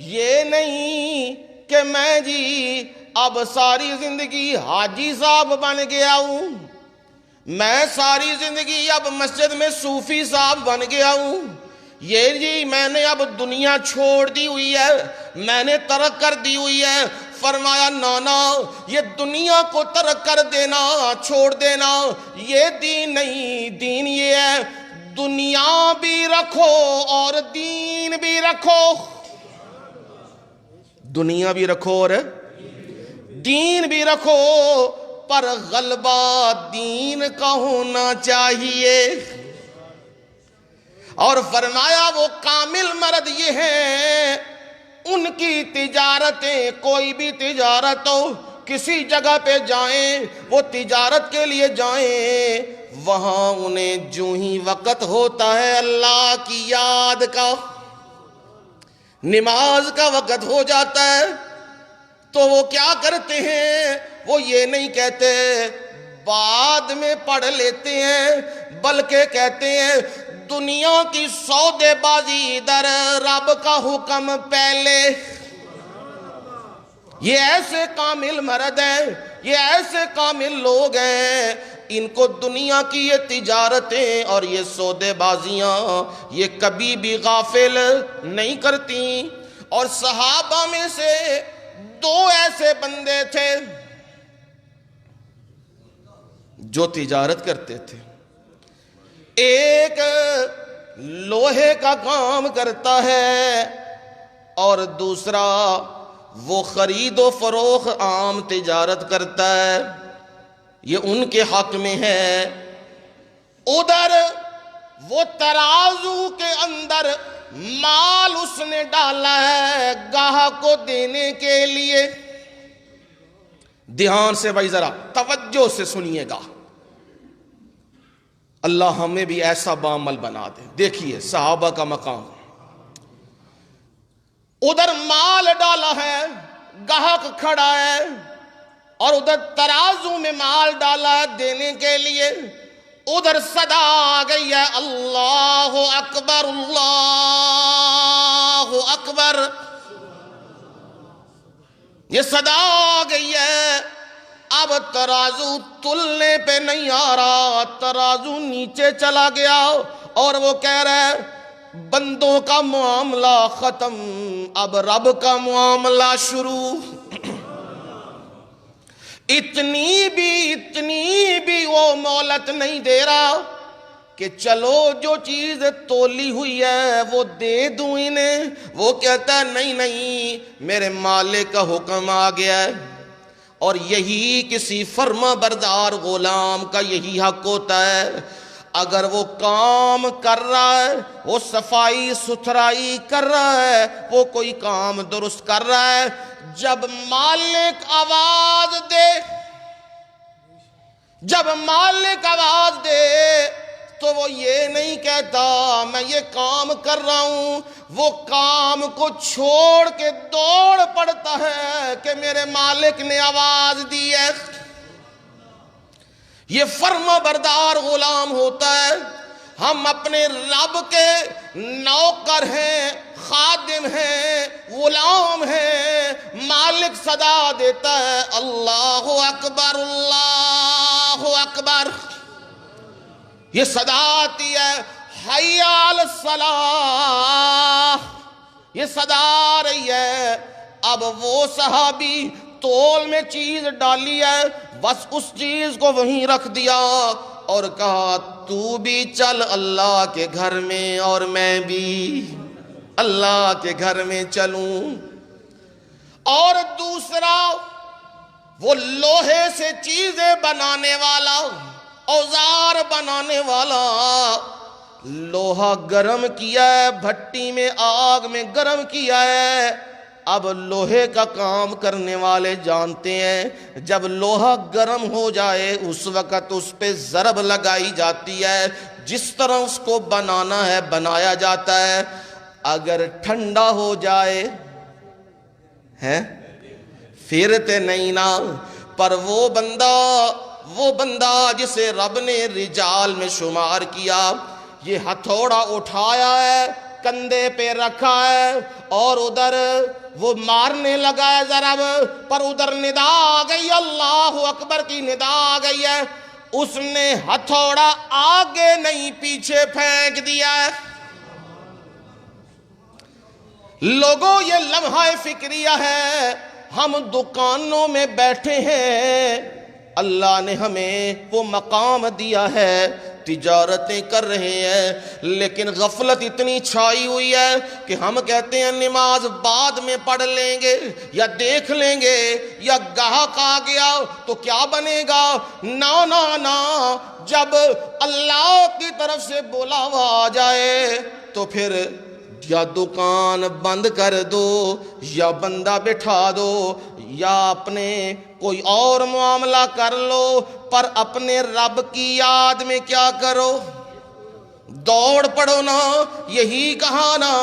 یہ نہیں کہ میں جی اب ساری زندگی حاجی صاحب بن گیا ہوں، میں ساری زندگی اب مسجد میں صوفی صاحب بن گیا ہوں، یہ جی میں نے اب دنیا چھوڑ دی ہوئی ہے، میں نے ترک کر دی ہوئی ہے۔ فرمایا نانا، یہ دنیا کو ترک کر دینا، چھوڑ دینا، یہ دین نہیں، دین یہ ہے دنیا بھی رکھو اور دین بھی رکھو۔ دنیا بھی رکھو اور دین بھی رکھو، پر غلبہ دین کا ہونا چاہیے۔ اور فرمایا وہ کامل مرد یہ ہیں، ان کی تجارتیں، کوئی بھی تجارت ہو، کسی جگہ پہ جائیں، وہ تجارت کے لیے جائیں، وہاں انہیں جو ہی وقت ہوتا ہے اللہ کی یاد کا، نماز کا وقت ہو جاتا ہے تو وہ کیا کرتے ہیں؟ وہ یہ نہیں کہتے بعد میں پڑھ لیتے ہیں، بلکہ کہتے ہیں دنیا کی سودے بازی در، رب کا حکم پہلے۔ یہ ایسے کامل مرد ہیں، یہ ایسے کامل لوگ ہیں، ان کو دنیا کی یہ تجارتیں اور یہ سودے بازیاں یہ کبھی بھی غافل نہیں کرتی۔ اور صحابہ میں سے دو ایسے بندے تھے جو تجارت کرتے تھے، ایک لوہے کا کام کرتا ہے اور دوسرا وہ خرید و فروخت عام تجارت کرتا ہے، یہ ان کے حق میں ہے۔ ادھر وہ ترازو کے اندر مال اس نے ڈالا ہے گاہک کو دینے کے لیے۔ دھیان سے بھائی ذرا توجہ سے سنیے گا، اللہ ہمیں بھی ایسا بعمل بنا دے۔ دیکھیے صحابہ کا مقام، ادھر مال ڈالا ہے، گاہک کھڑا ہے، اور ادھر ترازو میں مال ڈالا ہے دینے کے لیے۔ ادھر صدا آ گئی ہے اللہ اکبر، اللہ اکبر، یہ صدا آ گئی ہے۔ اب ترازو تلنے پہ نہیں آ رہا، ترازو نیچے چلا گیا، اور وہ کہہ رہا ہے بندوں کا معاملہ ختم، اب رب کا معاملہ شروع۔ اتنی بھی وہ مہلت نہیں دے رہا کہ چلو جو چیز تولی ہوئی ہے وہ دے دوں انہیں۔ وہ کہتا ہے نہیں، میرے مالک کا حکم آ گیا ہے۔ اور یہی کسی فرما بردار غلام کا یہی حق ہوتا ہے، اگر وہ کام کر رہا ہے، وہ صفائی ستھرائی کر رہا ہے، وہ کوئی کام درست کر رہا ہے، جب مالک آواز دے تو وہ یہ نہیں کہتا میں یہ کام کر رہا ہوں، وہ کام کو چھوڑ کے دوڑ پڑتا ہے کہ میرے مالک نے آواز دی ہے۔ یہ فرما بردار غلام ہوتا ہے۔ ہم اپنے رب کے نوکر ہیں، خادم ہیں، غلام ہیں۔ مالک صدا دیتا ہے اللہ اکبر اللہ اکبر، یہ صدا آتی ہے حی علی الصلاۃ، یہ صدا آ رہی ہے۔ اب وہ صحابی تول میں چیز ڈالی ہے، بس اس چیز کو وہیں رکھ دیا اور کہا تو بھی چل اللہ کے گھر میں اور میں بھی اللہ کے گھر میں چلوں۔ اور دوسرا وہ لوہے سے چیزیں بنانے والا، اوزار بنانے والا، لوہا گرم کیا ہے، بھٹی میں آگ میں گرم کیا ہے۔ اب لوہے کا کام کرنے والے جانتے ہیں جب لوہا گرم ہو جائے اس وقت اس پہ ضرب لگائی جاتی ہے، جس طرح اس کو بنانا ہے بنایا جاتا ہے۔ اگر ٹھنڈا ہو جائے پھر تے نہیں نا۔ پر وہ بندہ جسے رب نے رجال میں شمار کیا، یہ ہتھوڑا اٹھایا ہے، کندھے پہ رکھا ہے اور ادھر وہ مارنے لگا ہے ضرب، پر ادھر ندا آ گئی، اللہ اکبر کی ندا آ گئی ہے، اس نے ہتھوڑا آگے نہیں پیچھے پھینک دیا ہے۔ لوگوں یہ لمحہ فکریہ ہے، ہم دکانوں میں بیٹھے ہیں، اللہ نے ہمیں وہ مقام دیا ہے، تجارتیں کر رہے ہیں، لیکن غفلت اتنی چھائی ہوئی ہے کہ ہم کہتے ہیں نماز بعد میں پڑھ لیں گے یا دیکھ لیں گے، یا گاہک آ گیا تو کیا بنے گا۔ نا جب اللہ کی طرف سے بلاوا آ جائے تو پھر یا دکان بند کر دو یا بندہ بٹھا دو یا اپنے کوئی اور معاملہ کر لو، پر اپنے رب کی یاد میں کیا کرو، دوڑ پڑو نا۔ یہی کہا نا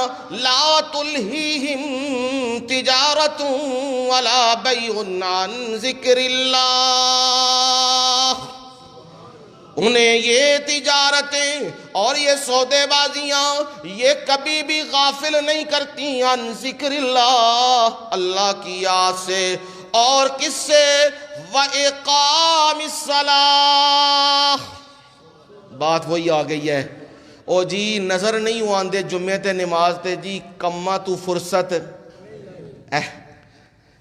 لا تلہیہم تجارت ولا بیع عن ذکر اللہ، انہیں یہ تجارتیں اور یہ سودے بازیاں یہ کبھی بھی غافل نہیں کرتی عن ذکر اللہ، اللہ کی یاد سے۔ اور کس سے؟ وَإِقَامِ الصَّلَاةِ، بات وہی آ گئی ہے۔ او جی نظر نہیں ہو آندے جمعے تے نماز تے جی کما تو فرصت،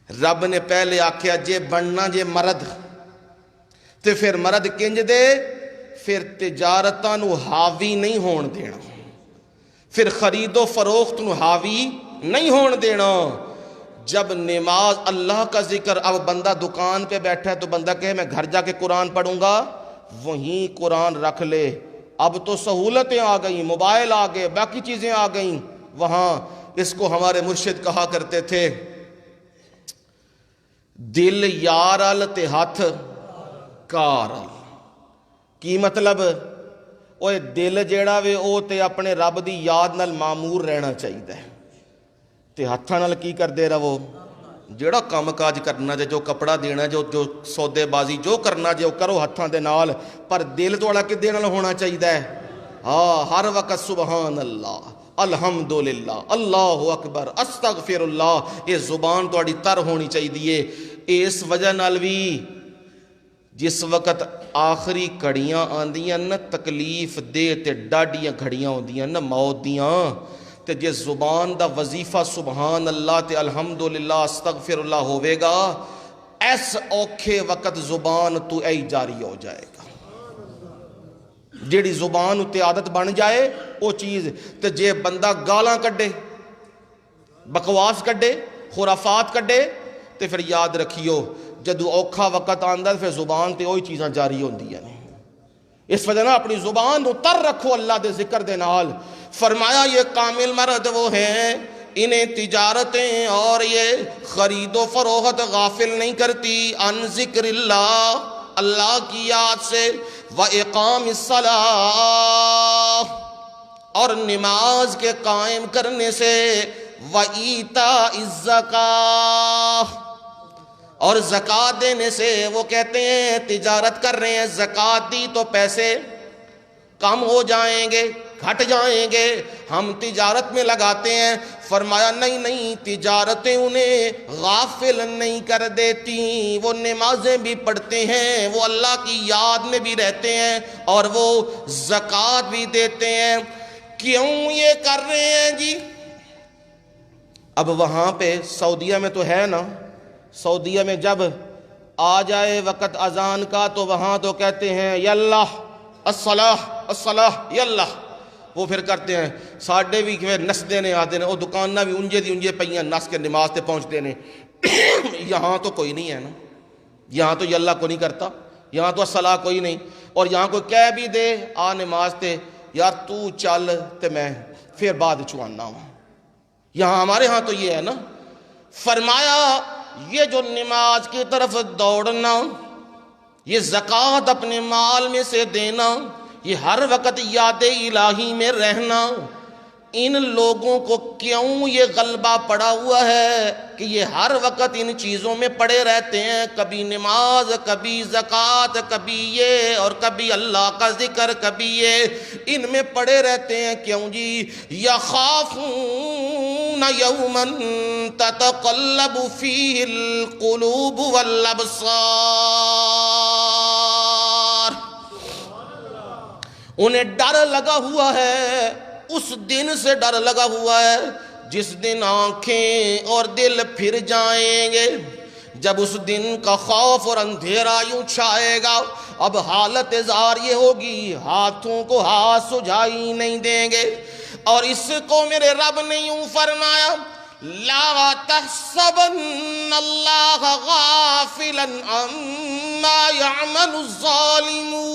رب نے پہلے آکھیا جے بننا جے مرد تے پھر مرد کنج دے، پھر تجارتاں نو حاوی نہیں ہون دینا، پھر خرید و فروخت نو حاوی نہیں ہون دینا۔ جب نماز اللہ کا ذکر، اب بندہ دکان پہ بیٹھا ہے تو بندہ کہے میں گھر جا کے قرآن پڑھوں گا، وہیں قرآن رکھ لے۔ اب تو سہولتیں آ گئیں، موبائل آ گئے، باقی چیزیں آ گئیں، وہاں اس کو ہمارے مرشد کہا کرتے تھے دل یارل تے ہاتھ کارل۔ کی مطلب؟ اوے دل جیڑا وے او تے اپنے رب دی یاد نال معمور رہنا چاہیے، تے ہاتھاں نال کی کر دے رہو، جیڑا کام کاج کرنا جے، جو کپڑا دینا جو سودے بازی جو کرنا جے وہ کرو ہاتھاں دے نال، پر دل توڑا کدے نال ہونا چاہیے؟ ہاں ہر وقت سبحان اللہ، الحمدللہ، اللہ اکبر، استغفر اللہ، یہ زبان توڑی تر ہونی چاہیے۔ اس وجہ نال بھی جس وقت آخری گھڑیاں آندیاں نا تکلیف دے تے ڈاڈیاں گھڑیاں ہوندیاں نا موت دیاں، تے جے زبان دا وظیفہ سبحان اللہ تے الحمدللہ استغفر اللہ ہوئے گا، ایس اوکھے وقت زبان تو اے جاری ہو جائے گا۔ جیڑی زبان اتے عادت بن جائے وہ چیز، تے جے بندہ گالاں کڈے، بکواس کڈے، خرافات کڈے، تے پھر یاد رکھیو جدو اوکھا وقت آندا پھر زبان تے وہی چیزاں جاری ہوندیاں نے۔ اس وجہ نہ اپنی زبان اتر رکھو اللہ دے ذکر دے نال۔ فرمایا یہ کامل مرد وہ ہیں انہیں تجارتیں اور یہ خرید و فروخت غافل نہیں کرتی عن ذکر اللہ، اللہ کی یاد سے، وَإِقَامِ الصَّلَاةِ اور نماز کے قائم کرنے سے، وَإِيتَاءِ الزَّكَاةِ اور زکوٰۃ دینے سے۔ وہ کہتے ہیں تجارت کر رہے ہیں، زکوٰۃ دی تو پیسے کم ہو جائیں گے، گھٹ جائیں گے، ہم تجارت میں لگاتے ہیں۔ فرمایا نہیں نہیں، تجارتیں انہیں غافل نہیں کر دیتی، وہ نمازیں بھی پڑھتے ہیں، وہ اللہ کی یاد میں بھی رہتے ہیں، اور وہ زکوٰۃ بھی دیتے ہیں۔ کیوں یہ کر رہے ہیں جی؟ اب وہاں پہ سعودیہ میں تو ہے نا، سعودیہ میں جب آ جائے وقت اذان کا تو وہاں تو کہتے ہیں یا اللہ الصلاح الصلاح یا اللہ، وہ پھر کرتے ہیں ساڈے بھی کہ نسدے نے آتے ہیں، وہ دکاناں بھی انجے دی انجے پئیاں نس کے نماز تے پہنچتے ہیں۔ یہاں تو کوئی نہیں ہے نا، یہاں تو یا اللہ کو نہیں کرتا، یہاں تو الصلاح کوئی نہیں، اور یہاں کوئی کہہ بھی دے آ نماز تے یار تو چل تے میں پھر بعد چوانا ہوں۔ یہاں ہمارے ہاں تو یہ ہے نا۔ فرمایا یہ جو نماز کی طرف دوڑنا، یہ زکوٰۃ اپنے مال میں سے دینا، یہ ہر وقت یاد الہی میں رہنا، ان لوگوں کو کیوں یہ غلبہ پڑا ہوا ہے کہ یہ ہر وقت ان چیزوں میں پڑے رہتے ہیں، کبھی نماز، کبھی زکوٰۃ، کبھی یہ اور کبھی اللہ کا ذکر، کبھی یہ، ان میں پڑے رہتے ہیں کیوں جی؟ یخافون یوما تتقلب فیہ القلوب والابصار، انہیں ڈر لگا ہوا ہے، اس دن سے ڈر لگا ہوا ہے جس دن آنکھیں اور دل پھر جائیں گے، جب اس دن کا خوف اور اندھیرا یوں چھائے گا۔ اب حالت زار یہ ہوگی ہاتھوں کو ہاتھ سجائی نہیں دیں گے، اور اس کو میرے رب نے یوں فرمایا لا تحسبن اللہ غافلا عما يعمل الظالمون،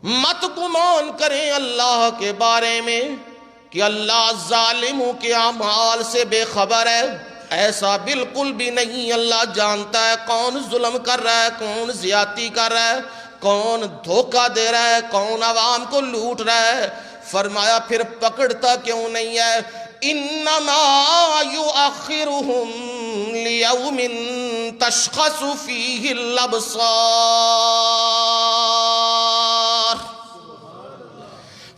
مت گمان کریں اللہ کے بارے میں کہ اللہ ظالموں کے اعمال سے بے خبر ہے، ایسا بالکل بھی نہیں۔ اللہ جانتا ہے کون ظلم کر رہا ہے، کون زیادتی کر رہا ہے، کون دھوکہ دے رہا ہے، کون عوام کو لوٹ رہا ہے۔ فرمایا پھر پکڑتا کیوں نہیں ہے؟ انما یؤخرہم لیوم تشخص فیہ الابصار،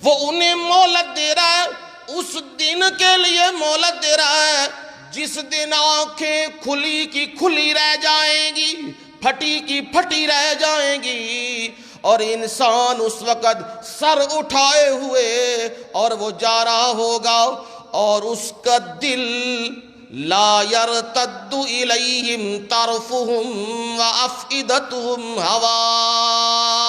وہ انہیں مہلت دے رہا ہے، اس دن کے لیے مہلت دے رہا ہے جس دن آنکھیں کھلی کی کھلی رہ جائیں گی، پھٹی کی پھٹی رہ جائیں گی، اور انسان اس وقت سر اٹھائے ہوئے اور وہ جا رہا ہوگا، اور اس کا دل لا يرتد الیہم طرفہم وافئدتہم ہواہ،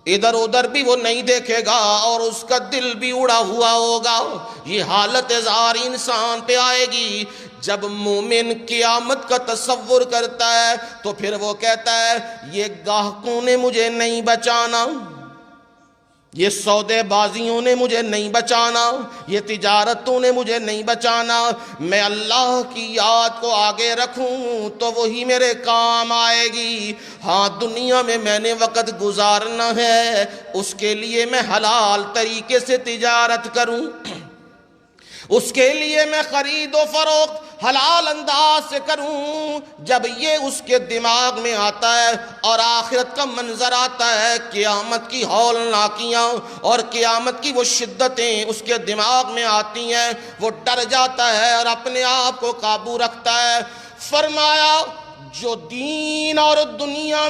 ادھر ادھر بھی وہ نہیں دیکھے گا اور اس کا دل بھی اڑا ہوا ہوگا۔ یہ حالت زار انسان پہ آئے گی جب مومن قیامت کا تصور کرتا ہے، تو پھر وہ کہتا ہے یہ گاہکوں نے مجھے نہیں بچانا، یہ سودے بازیوں نے مجھے نہیں بچانا، یہ تجارتوں نے مجھے نہیں بچانا، میں اللہ کی یاد کو آگے رکھوں تو وہی میرے کام آئے گی۔ ہاں دنیا میں میں نے وقت گزارنا ہے، اس کے لیے میں حلال طریقے سے تجارت کروں، اس کے لیے میں خرید و فروخت حلال انداز سے کروں۔ جب یہ اس کے دماغ میں آتا ہے اور آخرت کا منظر آتا ہے، قیامت کی ہولناکیاں اور قیامت کی وہ شدتیں اس کے دماغ میں آتی ہیں، وہ ڈر جاتا ہے اور اپنے آپ کو قابو رکھتا ہے۔ فرمایا جو دین اور دنیا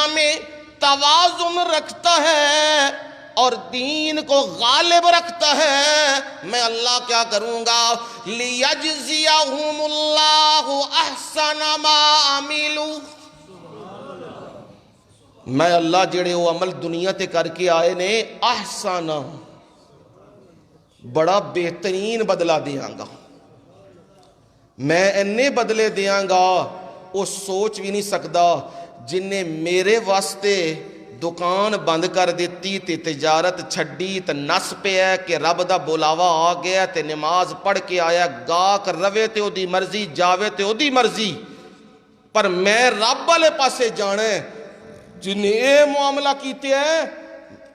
میں توازن رکھتا ہے اور دین کو غالب رکھتا ہے، میں اللہ کیا کروں گا؟ لِيَجْزِيَهُمُ اللَّهُ أَحْسَنَ مَا عَمِلُوا، میں اللہ جڑے وہ عمل دنیا تے کر کے آئے نے، احسانہ بڑا بہترین بدلہ دیاں گا، میں انہیں بدلے دیاں گا وہ سوچ بھی نہیں سکدا۔ جن نے میرے واسطے دکان بند کر دیتی تے تجارت چھڈی تے نس پہ ہے کہ رب دا بلاوا آ گیا تے نماز پڑھ کے آیا، گاہک روے تے او دی مرضی، جاوے تے او دی مرضی، پر میں رب والے پاسے جانا ہے۔ جن نے اے معاملہ کیتے ہیں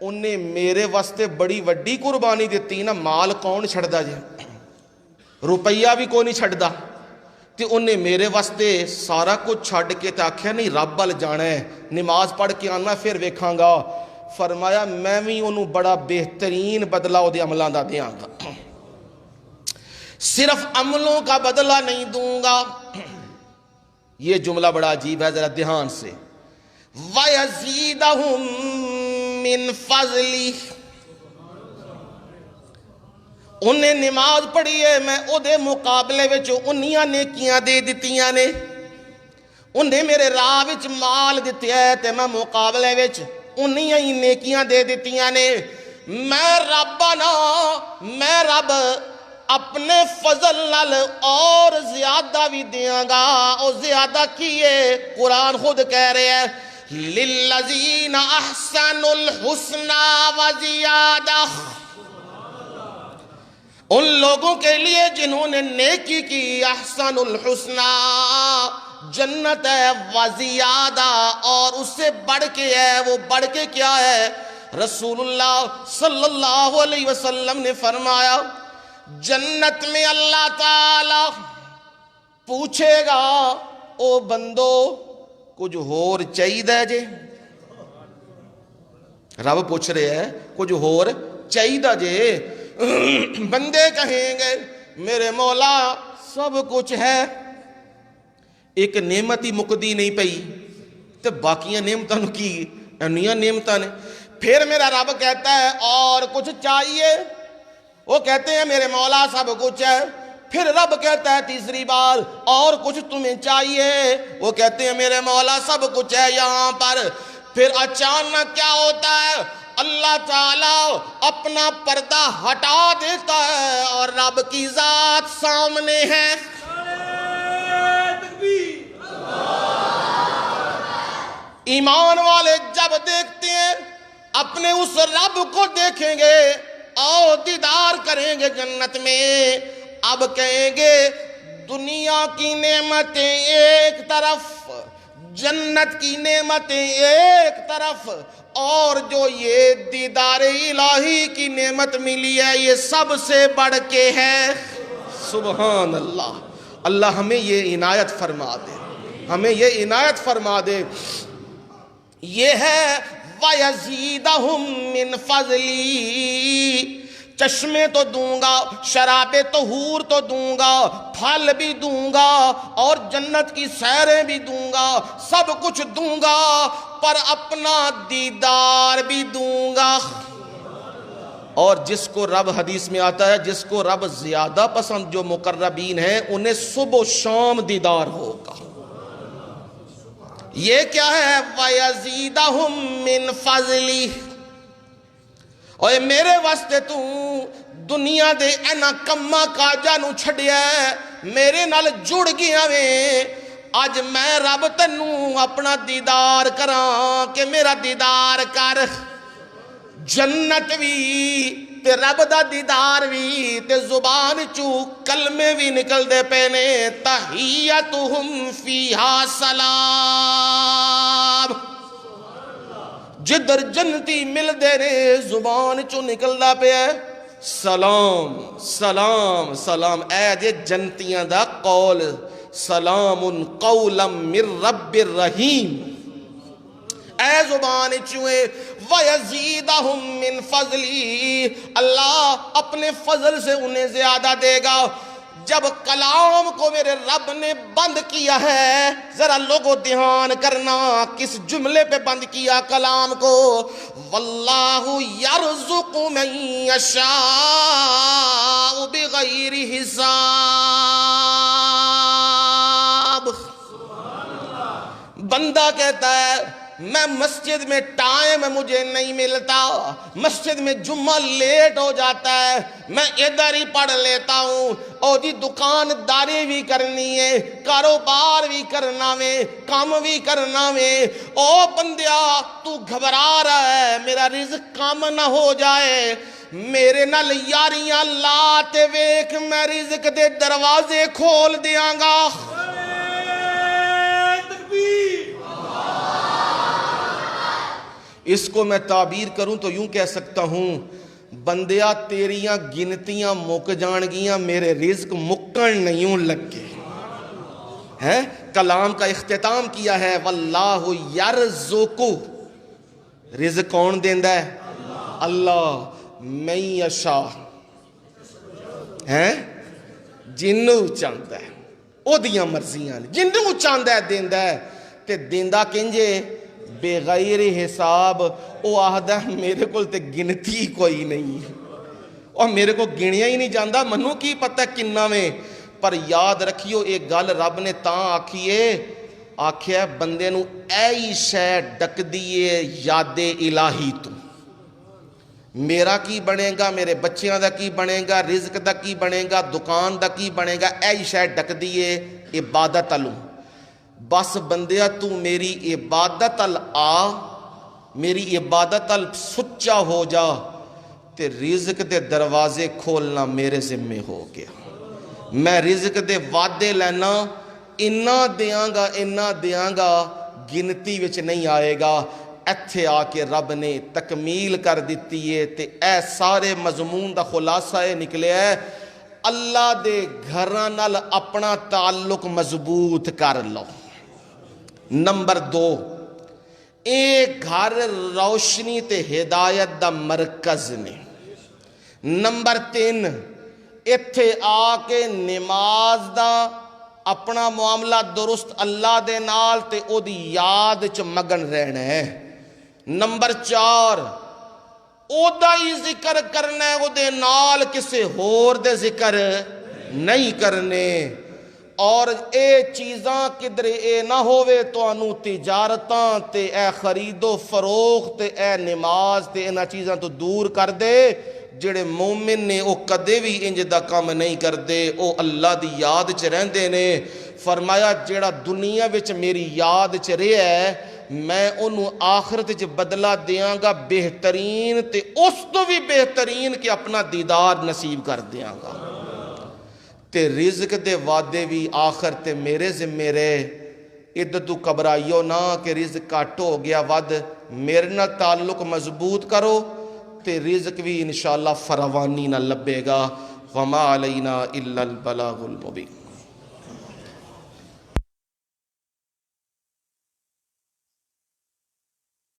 انہیں میرے واسطے بڑی وڈی قربانی دیتی نا، مال کون چھڑدا جے، روپیہ بھی کوئی نہیں چھڑدا، تے انہیں میرے واسطے سارا کچھ چھڑ کے تے آکھیا نہیں رب وال جانا ہے، نماز پڑھ کے آنا پھر ویکھاں گا۔ فرمایا میں بھی انہوں بڑا بہترین بدلہ او دے عملاں دا دیاں گا، صرف عملوں کا بدلہ نہیں دوں گا۔ یہ جملہ بڑا عجیب ہے، ذرا دھیان سے، وَيَزِيدَهُم مِّن فَضْلِهِ، انہیں نماز پڑھی ہے میں او دے مقابلے وچ انیاں نیکیاں دے دتیاں نے، انہیں میرے راہ وچ مال دتے ہے تے میں مقابلے وچ انیاں ہی نیکیاں دے دتیاں نے۔ میں رب اپنے فضل نال اور زیادہ بھی دیاں گا، اور زیادہ کیے قرآن خود کہہ رہے ہیں لِلَّذِينَ أَحْسَنُوا الْحُسْنَى وَزِيَادَةٌ، ان لوگوں کے لیے جنہوں نے نیکی کی، احسن الحسنہ جنت ہے، وزیادہ اور اس سے بڑھ کے ہے، وہ بڑھ کے کیا ہے؟ رسول اللہ صلی اللہ علیہ وسلم نے فرمایا جنت میں اللہ تعالی پوچھے گا او بندو کچھ ہور چاہیے جے، رب پوچھ رہے ہیں کچھ ہور چاہیے جے، بندے کہیں گے میرے مولا سب کچھ ہے، ایک نعمت ہی مکدی نہیں پئی تو باقیاں نعمتاں نو کی انیاں نعمتاں نے۔ پھر میرا رب کہتا ہے اور کچھ چاہیے، وہ کہتے ہیں میرے مولا سب کچھ ہے۔ پھر رب کہتا ہے تیسری بار اور کچھ تمہیں چاہیے، وہ کہتے ہیں میرے مولا سب کچھ ہے یہاں پر۔ پھر اچانک کیا ہوتا ہے؟ اللہ تعالیٰ اپنا پردہ ہٹا دیتا ہے اور رب کی ذات سامنے ہے۔ ایمان والے جب دیکھتے ہیں اپنے اس رب کو دیکھیں گے اور دیدار کریں گے جنت میں، اب کہیں گے دنیا کی نعمتیں ایک طرف، جنت کی نعمتیں ایک طرف، اور جو یہ دیدار الہی کی نعمت ملی ہے یہ سب سے بڑھ کے ہے۔ سبحان اللہ، اللہ ہمیں یہ عنایت فرما دے، ہمیں یہ عنایت فرما دے۔ یہ ہے وَيَزِيدَهُم مِّن فَضْلِي، چشمے تو دوں گا، شراب طہور تو دوں گا، پھل بھی دوں گا اور جنت کی سیریں بھی دوں گا، سب کچھ دوں گا، پر اپنا دیدار بھی دوں گا۔ اور جس کو رب حدیث میں آتا ہے جس کو رب زیادہ پسند جو مقربین ہیں انہیں صبح و شام دیدار ہوگا۔ یہ کیا ہے؟ وَيَزِيدَهُم مِّن فَضْلِهِ، اور میرے واسطے تو دنیا دے اینا کما کاجا نو چھڑیا ہے، میرے نال جڑ گیا میں، آج میں رب تنو اپنا دیدار کراں کہ میرا دیدار کر۔ جنت بھی تے رب دا دیدار بھی تے زبان چو کلمے بھی نکل دے پینے، تحیتہم فیہا سلام، جدھر جنتی ملدے نے زبان چو نکلدا پیا سلام سلام سلام، اے جے جنتیاں دا قول، سلام قولا من رب الرحیم، اے زبان چوئے وَيَزِيدَهُم مِّن فَضْلِهِ، اللہ اپنے فضل سے انہیں زیادہ دے گا۔ جب کلام کو میرے رب نے بند کیا ہے، ذرا لوگوں دھیان کرنا کس جملے پہ بند کیا کلام کو، وَاللَّهُ يَرْزُقُ مَن يَشَاءُ بِغَيْرِ حساب۔ بندہ کہتا ہے میں مسجد میں ٹائم مجھے نہیں ملتا، مسجد میں جمعہ لیٹ ہو جاتا ہے، میں ادھر ہی پڑھ لیتا ہوں، اور جی دکانداری بھی کرنی ہے، کاروبار بھی کرنا میں، کام بھی کرنا میں۔ او بندیا تو گھبرا رہا ہے میرا رزق کم نہ ہو جائے، میرے نال یاریاں لا تے ویکھ میں رزق دے دروازے کھول دیاں گا۔ اس کو میں تعبیر کروں تو یوں کہہ سکتا ہوں، بندیا تیریاں گنتیاں مک جان گیاں، میرے رزق مکن نہیں لگے ہیں۔ کلام کا اختتام کیا ہے واللہ یرزق، رزق کون دیندا ہے؟ اللہ، من یشاء ہیں، جنوں چاہندا ہے او دیاں مرضیاں نے، جنوں چاہندا ہے دیندا ہے، تے دیندا کنجے بغیر حساب۔ او آہدہ میرے کول تے گنتی کوئی نہیں، اور میرے کو گنیا ہی نہیں جاندہ، منو کی پتہ کننا میں۔ پر یاد رکھیو ایک گل رب نے تاں آکھیے، آکھیا بندے نو ایئی شے ڈک دیئے یاد الہی تو، میرا کی بنے گا، میرے بچیاں دا کی بنے گا، رزق دا کی بنے گا، دکان دا کی بنے گا، ایئی شے ڈک دیئے عبادت الوں۔ بس بندیا تو میری عبادت آ، میری عبادت سچا ہو جا، تے رزق دے دروازے کھولنا میرے ذمہ ہو گیا۔ میں رزق دے وعدے لینا، انہاں دیاں گا گنتی وچ نہیں آئے گا۔ ایتھے آ کے رب نے تکمیل کر دیتی ہے، تے اے سارے مضمون دا خلاصہ نکلے ہے، اللہ دے گھراں نال اپنا تعلق مضبوط کر لو۔ نمبر 2، ایک گھر روشنی تے ہدایت دا مرکز نے۔ نمبر 3، ایتھے آ کے نماز دا اپنا معاملہ درست اللہ دے نال تے او دی یاد چ مگن رہنا ہے۔ نمبر 4، او دا ہی ذکر کرنا ہے، او دے نال کسے ہور دے ذکر نہیں کرنے۔ اور اے چیزاں کدھر اے نہ ہوئے تو انو تجارتاں تے اے خرید و فروخت تے اے نماز تے انہ چیزاں تو دور کر دے۔ جڑے مومن نے او کدے بھی انج دا کام نہیں کر دے، او اللہ دی یاد چ رہندے نے۔ فرمایا جڑا دنیا وچ میری یاد چ رہیا ہے، میں انہوں آخرت چ بدلہ دیاں گا بہترین، تے اس تو بھی بہترین کہ اپنا دیدار نصیب کر دیاں گا۔ تے رزق دے وعدے بھی آخر تے میرے ذمہ رہے، ادھر تو گھبرائیو نہ کہ رزق کٹ ہو گیا ود، میرے نال تعلق مضبوط کرو تے رزق بھی انشاءاللہ فراوانی نہ لبے گا۔ وما علینا الا البلاغ المبین۔